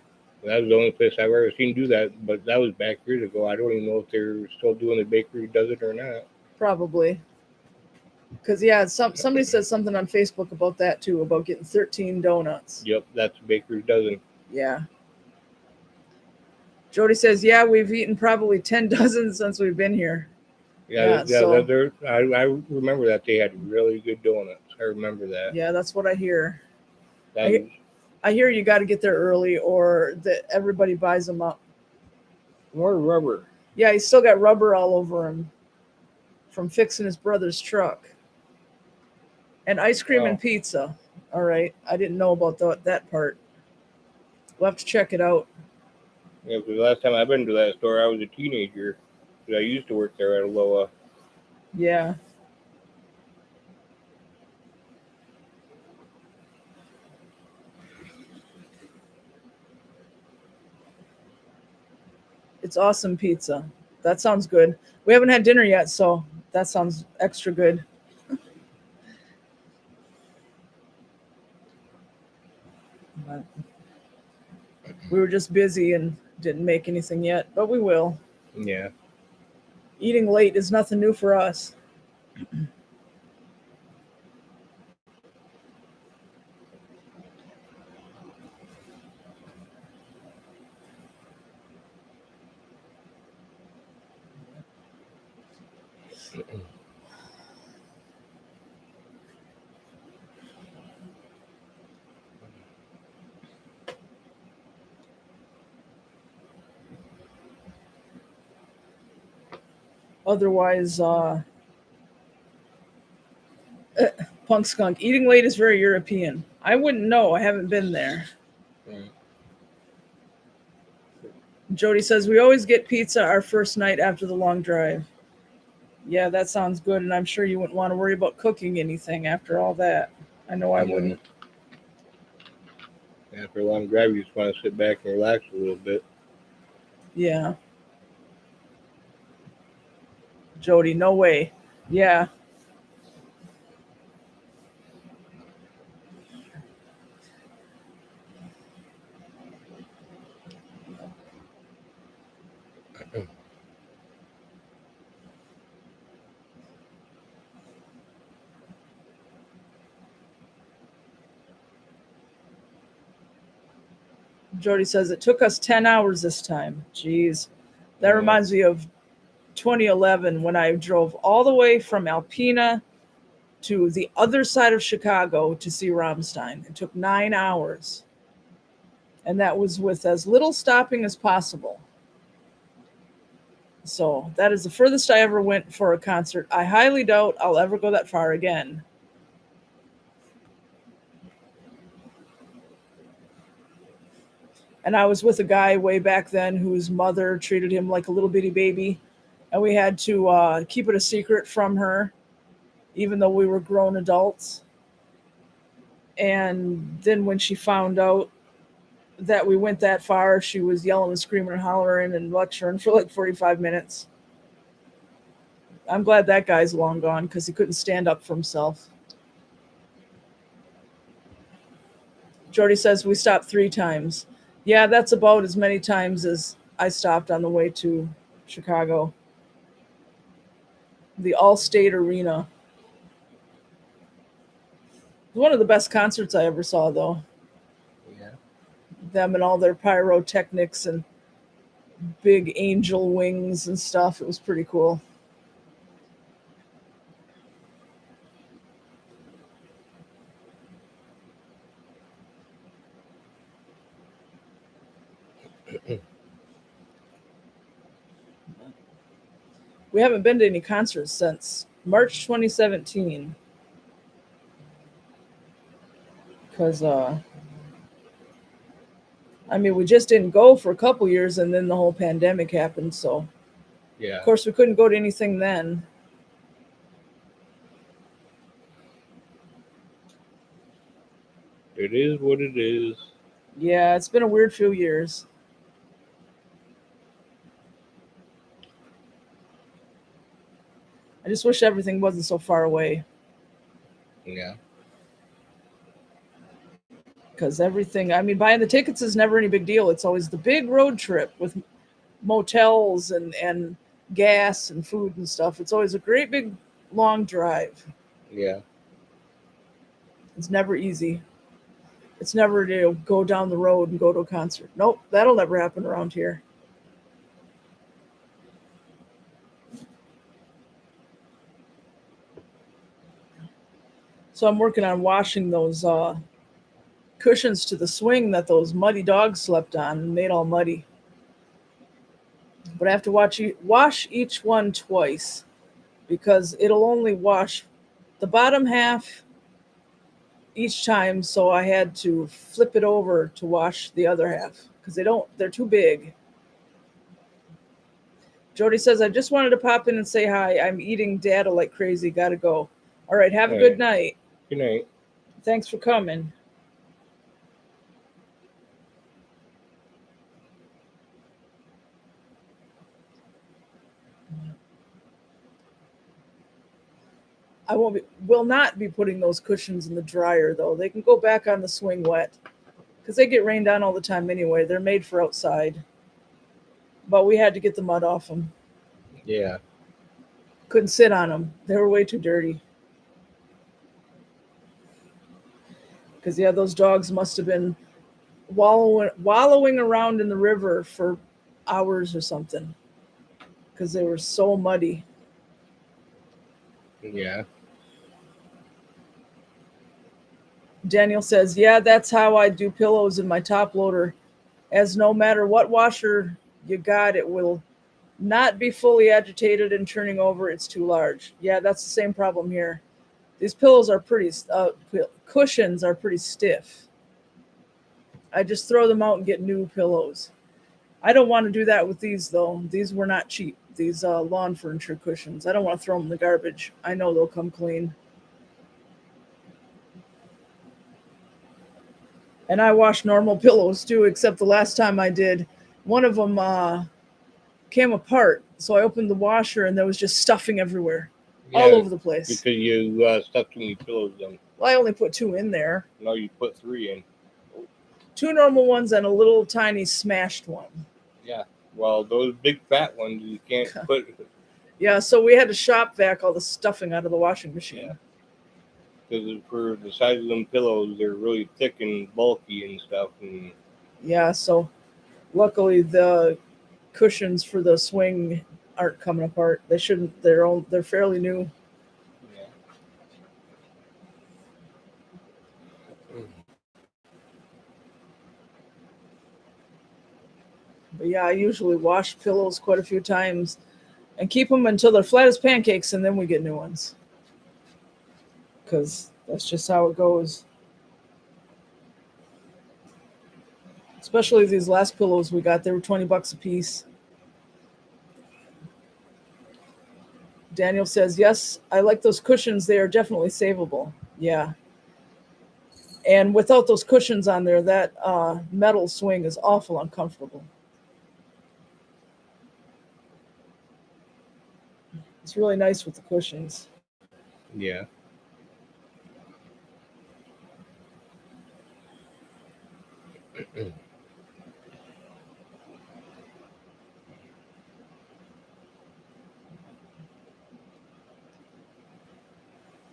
That was the only place I've ever seen do that, but that was back years ago. I don't even know if they're still doing the bakery dozen or not. Probably. Because, yeah, somebody said something on Facebook about that, too, about getting 13 donuts. Yep, that's a bakery dozen. Yeah. Jody says, yeah, we've eaten probably 10 dozen since we've been here. Yeah, I remember that they had really good donuts. I remember that. Yeah, that's what I hear. I hear you got to get there early or that everybody buys them up. More rubber. Yeah, he's still got rubber all over him from fixing his brother's truck. And ice cream and pizza. All right. I didn't know about that part. We'll have to check it out. Yeah, because the last time I've been to that store, I was a teenager. I used to work there at Aloha. Yeah. It's awesome pizza. That sounds good. We haven't had dinner yet, so that sounds extra good. But we were just busy and didn't make anything yet, but we will. Yeah. Eating late is nothing new for us. Otherwise, Punk Skunk, eating late is very European. I wouldn't know. I haven't been there. Right. Jody says, we always get pizza our first night after the long drive. Yeah, that sounds good. And I'm sure you wouldn't want to worry about cooking anything after all that. I know I wouldn't. After a long drive, you just want to sit back and relax a little bit. Yeah. Jody, no way. Yeah. Jody says it took us 10 hours this time. Jeez. That reminds me of 2011 when I drove all the way from Alpena to the other side of Chicago to see Rammstein. It took 9 hours. And that was with as little stopping as possible. So that is the furthest I ever went for a concert. I highly doubt I'll ever go that far again. And I was with a guy way back then whose mother treated him like a little bitty baby. And we had to keep it a secret from her, even though we were grown adults. And then when she found out that we went that far, she was yelling and screaming and hollering and lecturing for like 45 minutes. I'm glad that guy's long gone because he couldn't stand up for himself. Jordy says we stopped 3 times. Yeah, that's about as many times as I stopped on the way to Chicago. The Allstate Arena. It was one of the best concerts I ever saw, though. Yeah. Them and all their pyrotechnics and big angel wings and stuff. It was pretty cool. We haven't been to any concerts since March 2017. Because, I mean, we just didn't go for a couple years and then the whole pandemic happened. So, Yeah. of course, we couldn't go to anything then. It is what it is. Yeah, it's been a weird few years. I just wish everything wasn't so far away. Yeah. Because everything, I mean, buying the tickets is never any big deal. It's always the big road trip with motels and gas and food and stuff. It's always a great big long drive. Yeah. It's never easy. It's never to go down the road and go to a concert. Nope, that'll never happen around here. So I'm working on washing those cushions to the swing that those muddy dogs slept on and made all muddy. But I have to wash each one twice because it'll only wash the bottom half each time, so I had to flip it over to wash the other half because they're too big. Jody says, I just wanted to pop in and say hi. I'm eating data like crazy. Gotta go. All right, have a good night. Good night. Thanks for coming. I will not be putting those cushions in the dryer, though. They can go back on the swing wet because they get rained on all the time anyway. They're made for outside. But we had to get the mud off them. Yeah. Couldn't sit on them. They were way too dirty. Because, yeah, those dogs must have been wallowing around in the river for hours or something because they were so muddy. Yeah. Daniel says, yeah, that's how I do pillows in my top loader, as no matter what washer you got, it will not be fully agitated and turning over. It's too large. Yeah, that's the same problem here. These pillows are cushions are pretty stiff. I just throw them out and get new pillows. I don't want to do that with these, though. These were not cheap. These lawn furniture cushions. I don't want to throw them in the garbage. I know they'll come clean. And I wash normal pillows, too, except the last time I did, one of them came apart. So I opened the washer, and there was just stuffing everywhere, all over the place. Because you stuffed too many pillows in. Well, I only put 2 in there. No, you put 3 in. 2 normal ones and a little tiny smashed one. Yeah. Well, those big fat ones you can't put. Yeah, so we had to shop vac all the stuffing out of the washing machine. Yeah. Because for the size of them pillows, they're really thick and bulky and stuff. And yeah, so luckily the cushions for the swing aren't coming apart. They shouldn't. They're fairly new. Yeah. But yeah, I usually wash pillows quite a few times. And keep them until they're flat as pancakes, and then we get new ones. Because that's just how it goes. Especially these last pillows we got. They were $20 a piece. Daniel says, yes, I like those cushions. They are definitely savable. Yeah. And without those cushions on there, that metal swing is awful uncomfortable. It's really nice with the cushions. Yeah.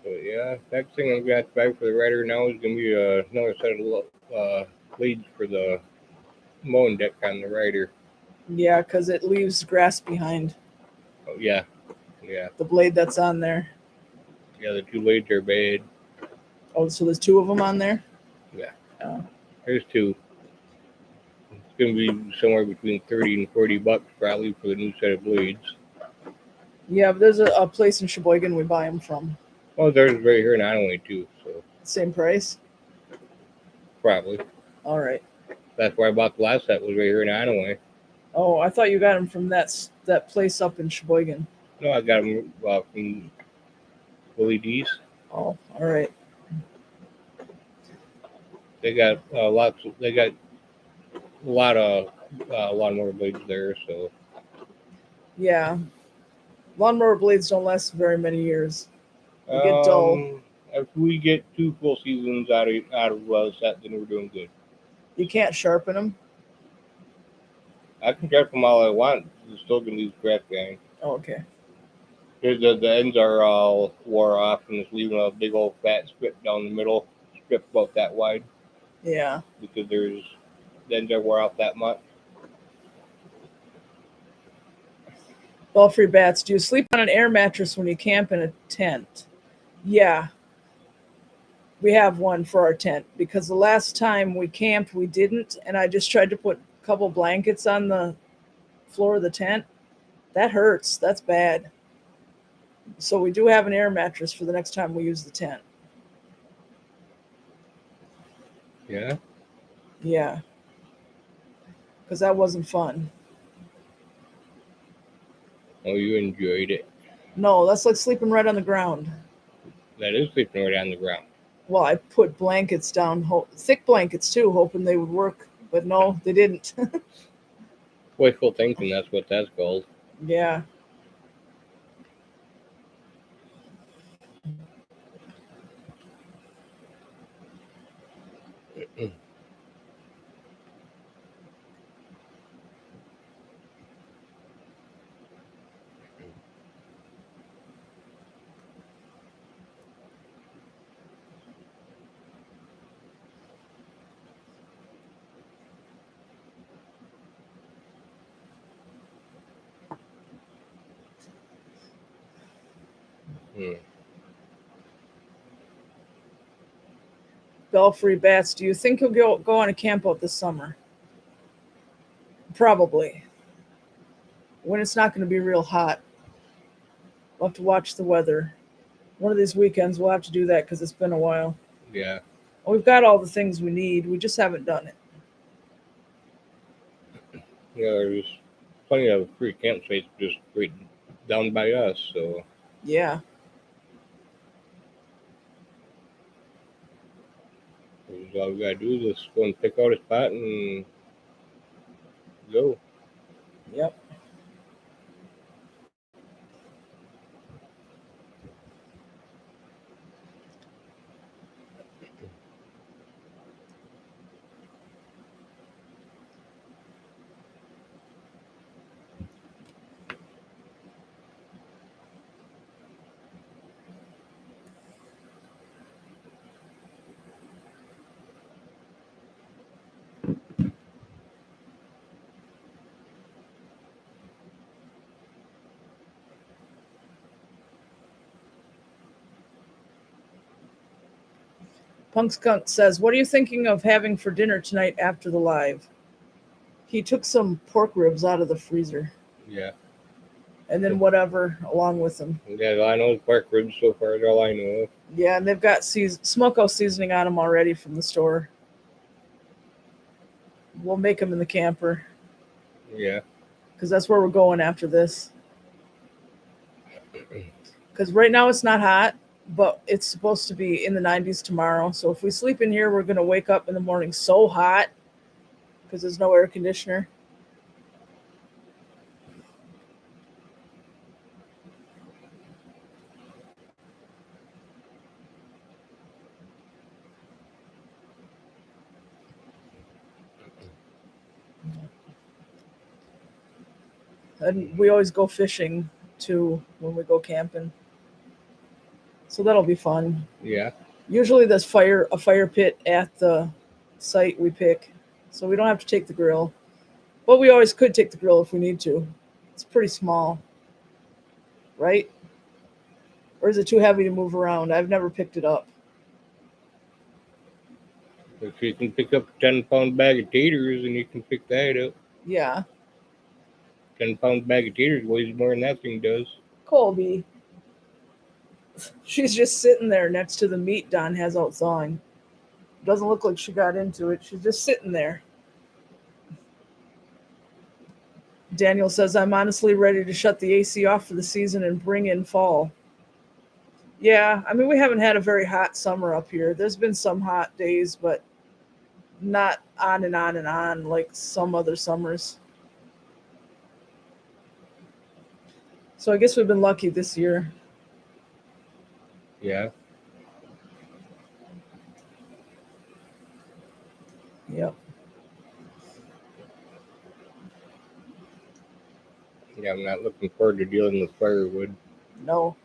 But yeah, next thing I'm going to buy for the rider now is going to be another set of leads for the mowing deck on the rider. Yeah, because it leaves grass behind. Oh, yeah. Yeah. The blade that's on there. Yeah, the 2 leads are bad. Oh, so there's 2 of them on there? Yeah. Oh. There's 2. It's going to be somewhere between $30 and $40 probably for the new set of blades. Yeah, but there's a place in Sheboygan we buy them from. Oh, there's right here in Onaway too, so Same price? probably. All right. That's where I bought the last set, was right here in Onaway. Oh, I thought you got them from that place up in Sheboygan. No, I got them from Willie D's. Oh, all right. They got They got a lot of lawnmower blades there, so Yeah. Lawnmower blades don't last very many years. They get dull. If we get 2 full seasons out of set, then we're doing good. You can't sharpen them? I can sharpen them all I want. It's still gonna lose grass behind. Oh, okay. The ends are all wore off, and it's leaving a big old fat strip down the middle, strip about that wide. Yeah. Because the ends are wore off that much. Ball-free bats. Do you sleep on an air mattress when you camp in a tent? Yeah. We have one for our tent because the last time we camped, we didn't. And I just tried to put a couple blankets on the floor of the tent. That hurts. That's bad. So we do have an air mattress for the next time we use the tent. Yeah? Yeah. Because that wasn't fun. Oh, you enjoyed it. No, that's like sleeping right on the ground. That is sleeping right on the ground. Well, I put blankets down, thick blankets too, hoping they would work. But no, they didn't. Wishful thinking, that's what that's called. Yeah. Belfry Bats, do you think he'll go on a camp out this summer? Probably. When it's not going to be real hot. We'll have to watch the weather. One of these weekends we'll have to do that because it's been a while. Yeah. We've got all the things we need. We just haven't done it. Yeah, there's plenty of free campsites just right down by us, so. Yeah. All we gotta do is just go and pick out a spot and go. Yep. Punk Skunk says, what are you thinking of having for dinner tonight after the live? He took some pork ribs out of the freezer. Yeah. and then whatever along with them. Yeah, I know pork ribs so far. That's all I know of. Yeah, and they've got smokehouse seasoning on them already from the store. We'll make them in the camper Yeah. because that's where we're going after this. Because right now it's not hot, but it's supposed to be in the 90s tomorrow. So if we sleep in here, we're going to wake up in the morning so hot because there's no air conditioner. And we always go fishing too when we go camping. So that'll be fun. Yeah. Usually there's a fire pit at the site we pick. So we don't have to take the grill. But we always could take the grill if we need to. It's pretty small. Right? Or is it too heavy to move around? I've never picked it up. If you can pick up a 10-pound bag of taters, and you can pick that up. Yeah. 10-pound bag of taters weighs more than that thing does. Colby. She's just sitting there next to the meat Don has out thawing. Doesn't look like she got into it. She's just sitting there. Daniel says, I'm honestly ready to shut the AC off for the season and bring in fall. Yeah, I mean, we haven't had a very hot summer up here. There's been some hot days, but not on and on and on like some other summers. So I guess we've been lucky this year. Yeah. Yep. Yeah, I'm not looking forward to dealing with firewood. No.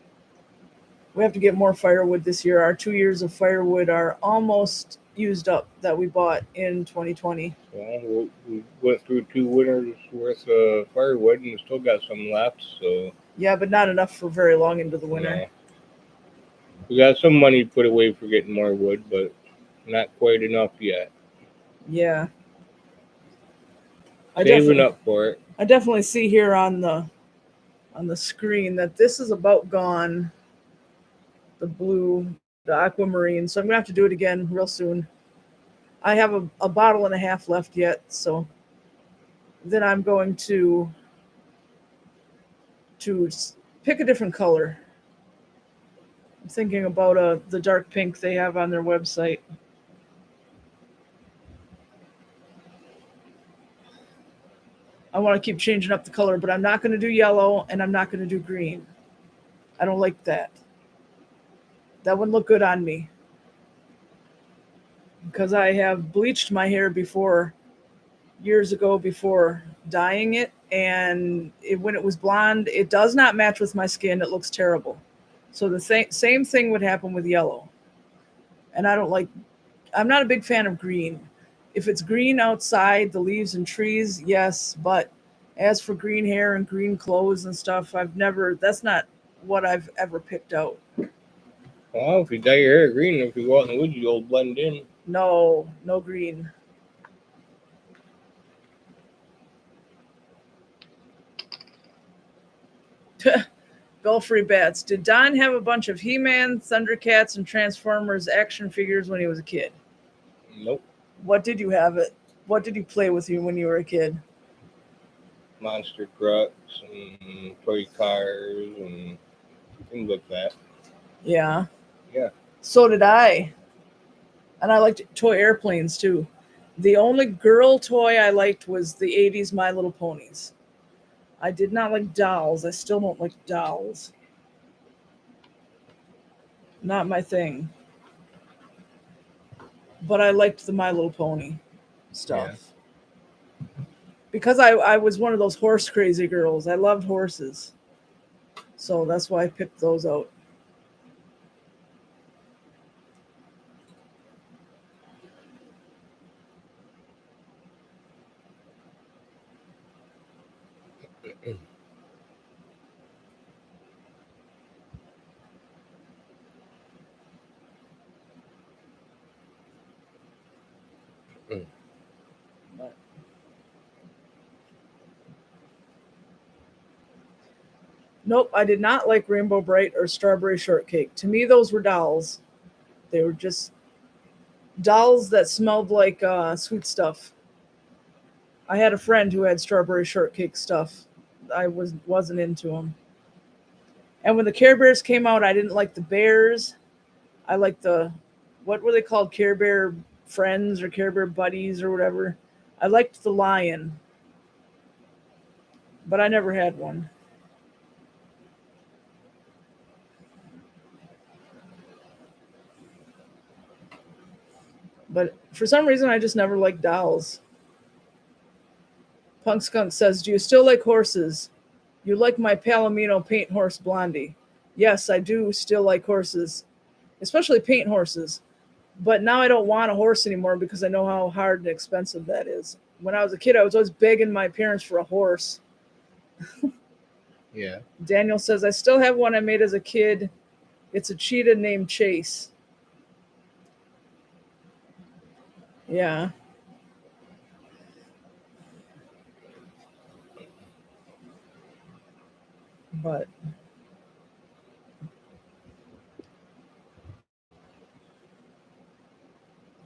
We have to get more firewood this year. Our 2 years of firewood are almost used up that we bought in 2020. Well, we went through 2 winters worth of firewood, and we still got some left. So Yeah, but not enough for very long into the winter. no. We got some money put away for getting more wood, but not quite enough yet. Yeah. Saving up for it. I definitely see here on the screen that this is about gone. The blue, the aquamarine. So I'm gonna have to do it again real soon. I have a bottle and a half left yet, so then I'm going to pick a different color. I'm thinking about the dark pink they have on their website. I want to keep changing up the color, but I'm not going to do yellow and I'm not going to do green. I don't like that. That wouldn't look good on me. Because I have bleached my hair before, years ago, before dyeing it. And when it was blonde, it does not match with my skin. It looks terrible. So the same thing would happen with yellow. And I'm not a big fan of green. If it's green outside, the leaves and trees, yes. But as for green hair and green clothes and stuff, that's not what I've ever picked out. Well, if you dye your hair green, if you go out in the woods, you'll blend in. No green. Belfry Bats. Did Don have a bunch of He-Man, Thundercats, and Transformers action figures when he was a kid? Nope. What did you have it? What did you play with you when you were a kid? Monster trucks and toy cars and things like that. Yeah. Yeah. So did I. And I liked toy airplanes too. The only girl toy I liked was the 80s My Little Ponies. I did not like dolls. I still don't like dolls. Not my thing. But I liked the My Little Pony stuff. Yeah. Because I was one of those horse crazy girls. I loved horses. So that's why I picked those out. Nope, I did not like Rainbow Bright or Strawberry Shortcake. To me, those were dolls. They were just dolls that smelled like sweet stuff. I had a friend who had Strawberry Shortcake stuff. I wasn't into them. And when the Care Bears came out, I didn't like the bears. I liked the, what were they called? Care Bear friends or Care Bear buddies or whatever. I liked the lion, but I never had one. But for some reason, I just never liked dolls. Punk Skunk says, "Do you still like horses? You like my Palomino paint horse Blondie?" Yes, I do still like horses, especially paint horses. But now I don't want a horse anymore because I know how hard and expensive that is. When I was a kid, I was always begging my parents for a horse. Yeah. Daniel says, "I still have one I made as a kid. It's a cheetah named Chase." Yeah. But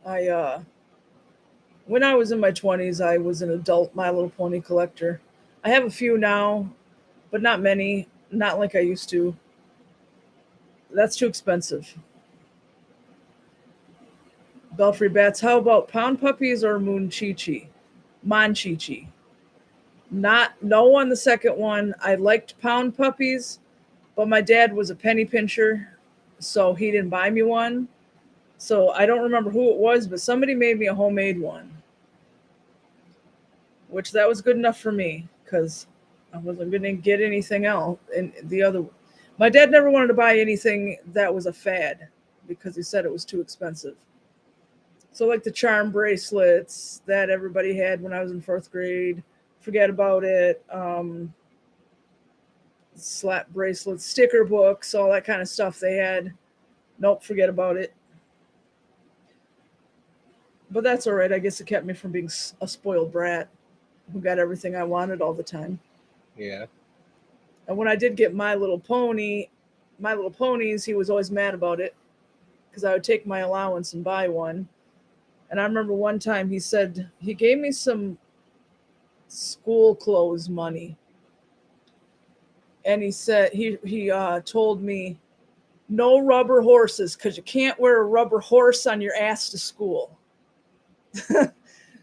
I when I was in my 20s, I was an adult My Little Pony collector. I have a few now, but not many, not like I used to. That's too expensive. Belfry Bats, how about Pound Puppies or Moon Chi Chi? Mon Chi Chi. Not no on the second one. I liked Pound Puppies, but my dad was a penny pincher, so he didn't buy me one. So I don't remember who it was, but somebody made me a homemade one, which that was good enough for me because I wasn't going to get anything else. And the other, my dad never wanted to buy anything that was a fad because he said it was too expensive. So like the charm bracelets that everybody had when I was in fourth grade, forget about it. Slap bracelets, sticker books, all that kind of stuff they had. Nope, forget about it. But that's all right. I guess it kept me from being a spoiled brat who got everything I wanted all the time. Yeah. And when I did get My Little Ponies, he was always mad about it because I would take my allowance and buy one. And I remember one time he said he gave me some school clothes money, and he said he told me no rubber horses because you can't wear a rubber horse on your ass to school.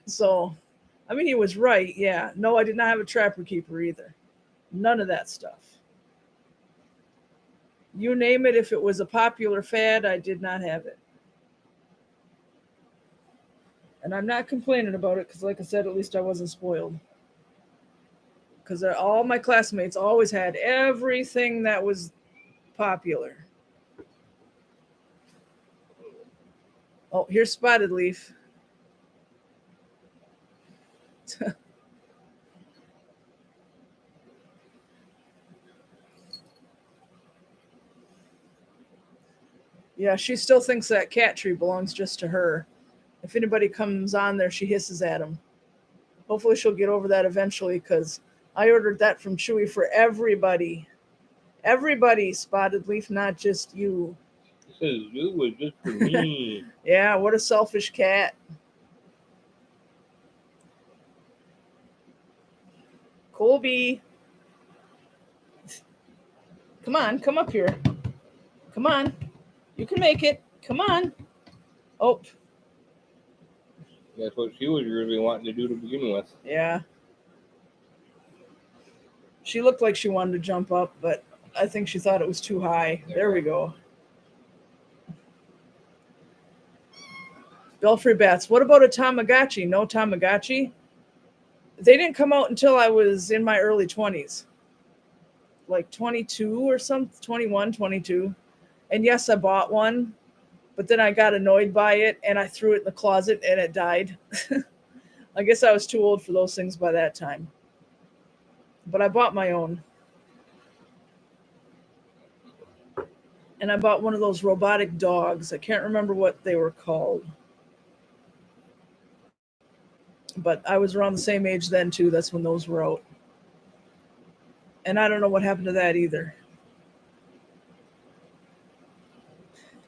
So, I mean, he was right. Yeah. No, I did not have a trapper keeper either. None of that stuff. You name it, if it was a popular fad, I did not have it. And I'm not complaining about it because, like I said, at least I wasn't spoiled. Because all my classmates always had everything that was popular. Oh, here's Spotted Leaf. Yeah, she still thinks that cat tree belongs just to her. If anybody comes on there, she hisses at them. Hopefully, she'll get over that eventually because I ordered that from Chewy for everybody. Everybody, Spotted Leaf, not just you. It was just for me. Yeah, what a selfish cat. Colby. Come on, come up here. Come on. You can make it. Come on. Oh, That's what she was really wanting to do to begin with. yeah. She looked like she wanted to jump up, but I think she thought it was too high. There we go. Belfry Bats. What about a Tamagotchi? No Tamagotchi? They didn't come out until I was in my early 20s. Like 22 or something, 21, 22. And yes, I bought one, but then I got annoyed by it and I threw it in the closet and it died. I guess I was too old for those things by that time. But I bought my own. And I bought one of those robotic dogs. I can't remember what they were called. But I was around the same age then too. That's when those were out. And I don't know what happened to that either.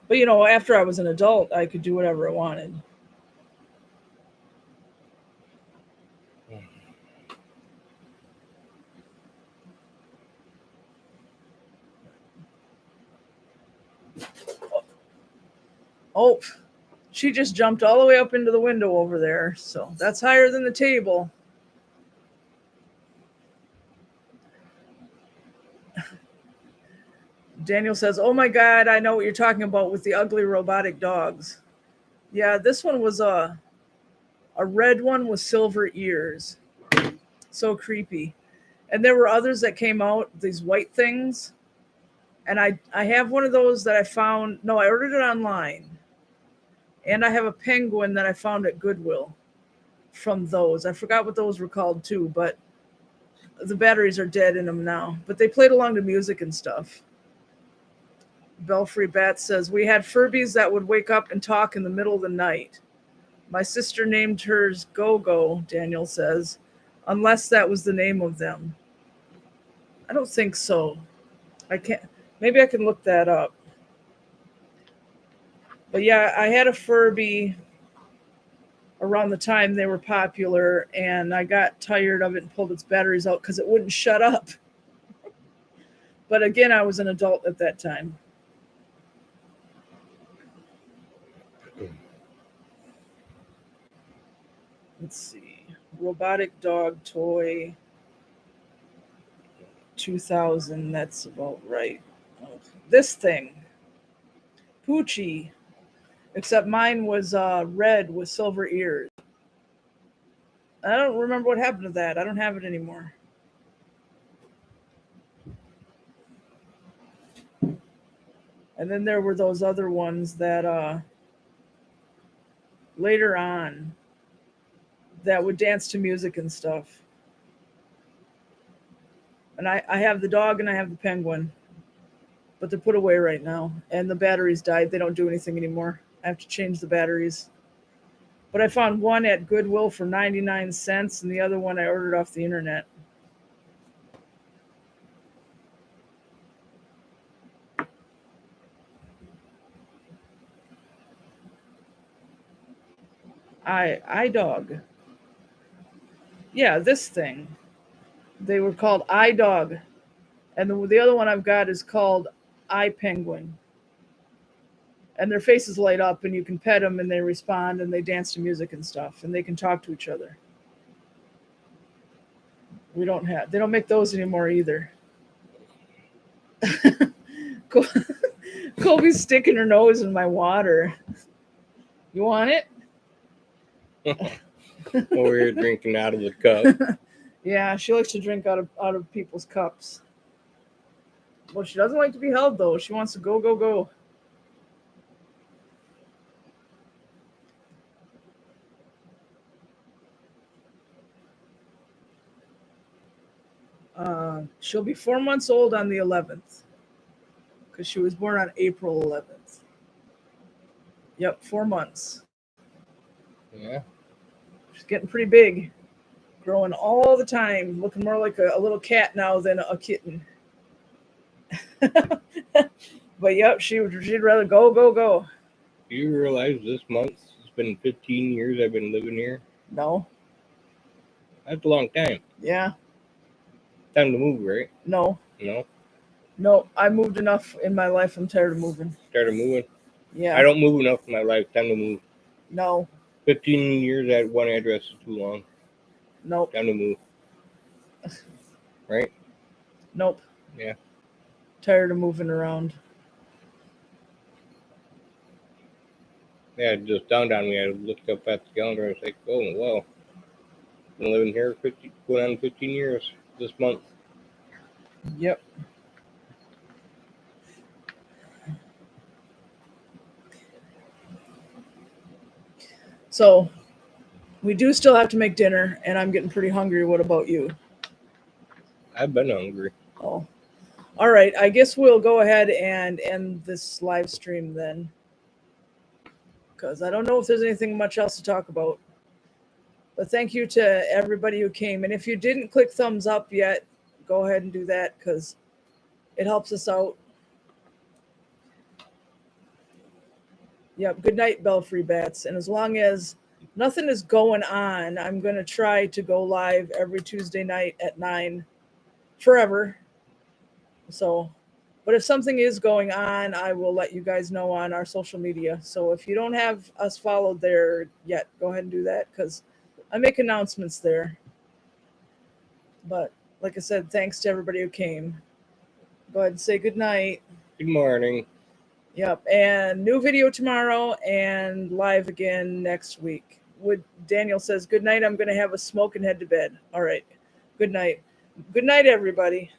But, after I was an adult, I could do whatever I wanted. Oh, she just jumped all the way up into the window over there. So that's higher than the table. Daniel says, oh my God, I know what you're talking about with the ugly robotic dogs. Yeah, this one was a red one with silver ears. So creepy. And there were others that came out, these white things. And I have one of those that I found. No, I ordered it online. And I have a penguin that I found at Goodwill from those. I forgot what those were called too, but the batteries are dead in them now. But they played along to music and stuff. Belfry Bat says, we had Furbies that would wake up and talk in the middle of the night. My sister named hers Go-Go, Daniel says, unless that was the name of them. I don't think so. I can't. Maybe I can look that up. But yeah, I had a Furby around the time they were popular, and I got tired of it and pulled its batteries out because it wouldn't shut up. But again, I was an adult at that time. Let's see. Robotic dog toy 2000. That's about right. This thing. Poochie. Except mine was red with silver ears. I don't remember what happened to that. I don't have it anymore. And then there were those other ones that later on that would dance to music and stuff. And I have the dog and I have the penguin. But they're put away right now. And the batteries died. They don't do anything anymore. I have to change the batteries. But I found one at Goodwill for 99 cents, and the other one I ordered off the internet. iDog. Yeah, this thing. They were called iDog. And the other one I've got is called iPenguin. And their faces light up, and you can pet them, and they respond, and they dance to music and stuff, and they can talk to each other. They don't make those anymore either. Colby's sticking her nose in my water. You want it? Over here drinking out of the cup. Yeah, she likes to drink out of people's cups. Well, she doesn't like to be held, though. She wants to go, go, go. She'll be 4 months old on the 11th because she was born on April 11th. Yep, 4 months. Yeah. She's getting pretty big, growing all the time, looking more like a little cat now than a kitten. But yep, she'd rather go, go, go. Do you realize this month it's been 15 years I've been living here? No. That's a long time. Yeah. Time to move, right? No. No. I moved enough in my life. I'm tired of moving. Started moving? Yeah. I don't move enough in my life. Time to move. No. 15 years at one address is too long. Nope. Time to move. Right? Nope. Yeah. Tired of moving around. Yeah, it just dawned on me. I looked up at the calendar and I was like, oh, well. Been living here going on 15 years this month. Yep. So we do still have to make dinner, and I'm getting pretty hungry. What about you? I've been hungry. Oh, all right. I guess we'll go ahead and end this live stream then, because I don't know if there's anything much else to talk about. But thank you to everybody who came. And if you didn't click thumbs up yet, go ahead and do that because it helps us out. Yep. Good night, Belfry Bats. And as long as nothing is going on, I'm going to try to go live every Tuesday night at 9 forever. So, but if something is going on, I will let you guys know on our social media. So if you don't have us followed there yet, go ahead and do that because I make announcements there. But like I said, thanks to everybody who came. Go ahead and say good night. Good morning. Yep, and new video tomorrow and live again next week. Daniel says, good night, I'm going to have a smoke and head to bed. All right, good night. Good night, everybody.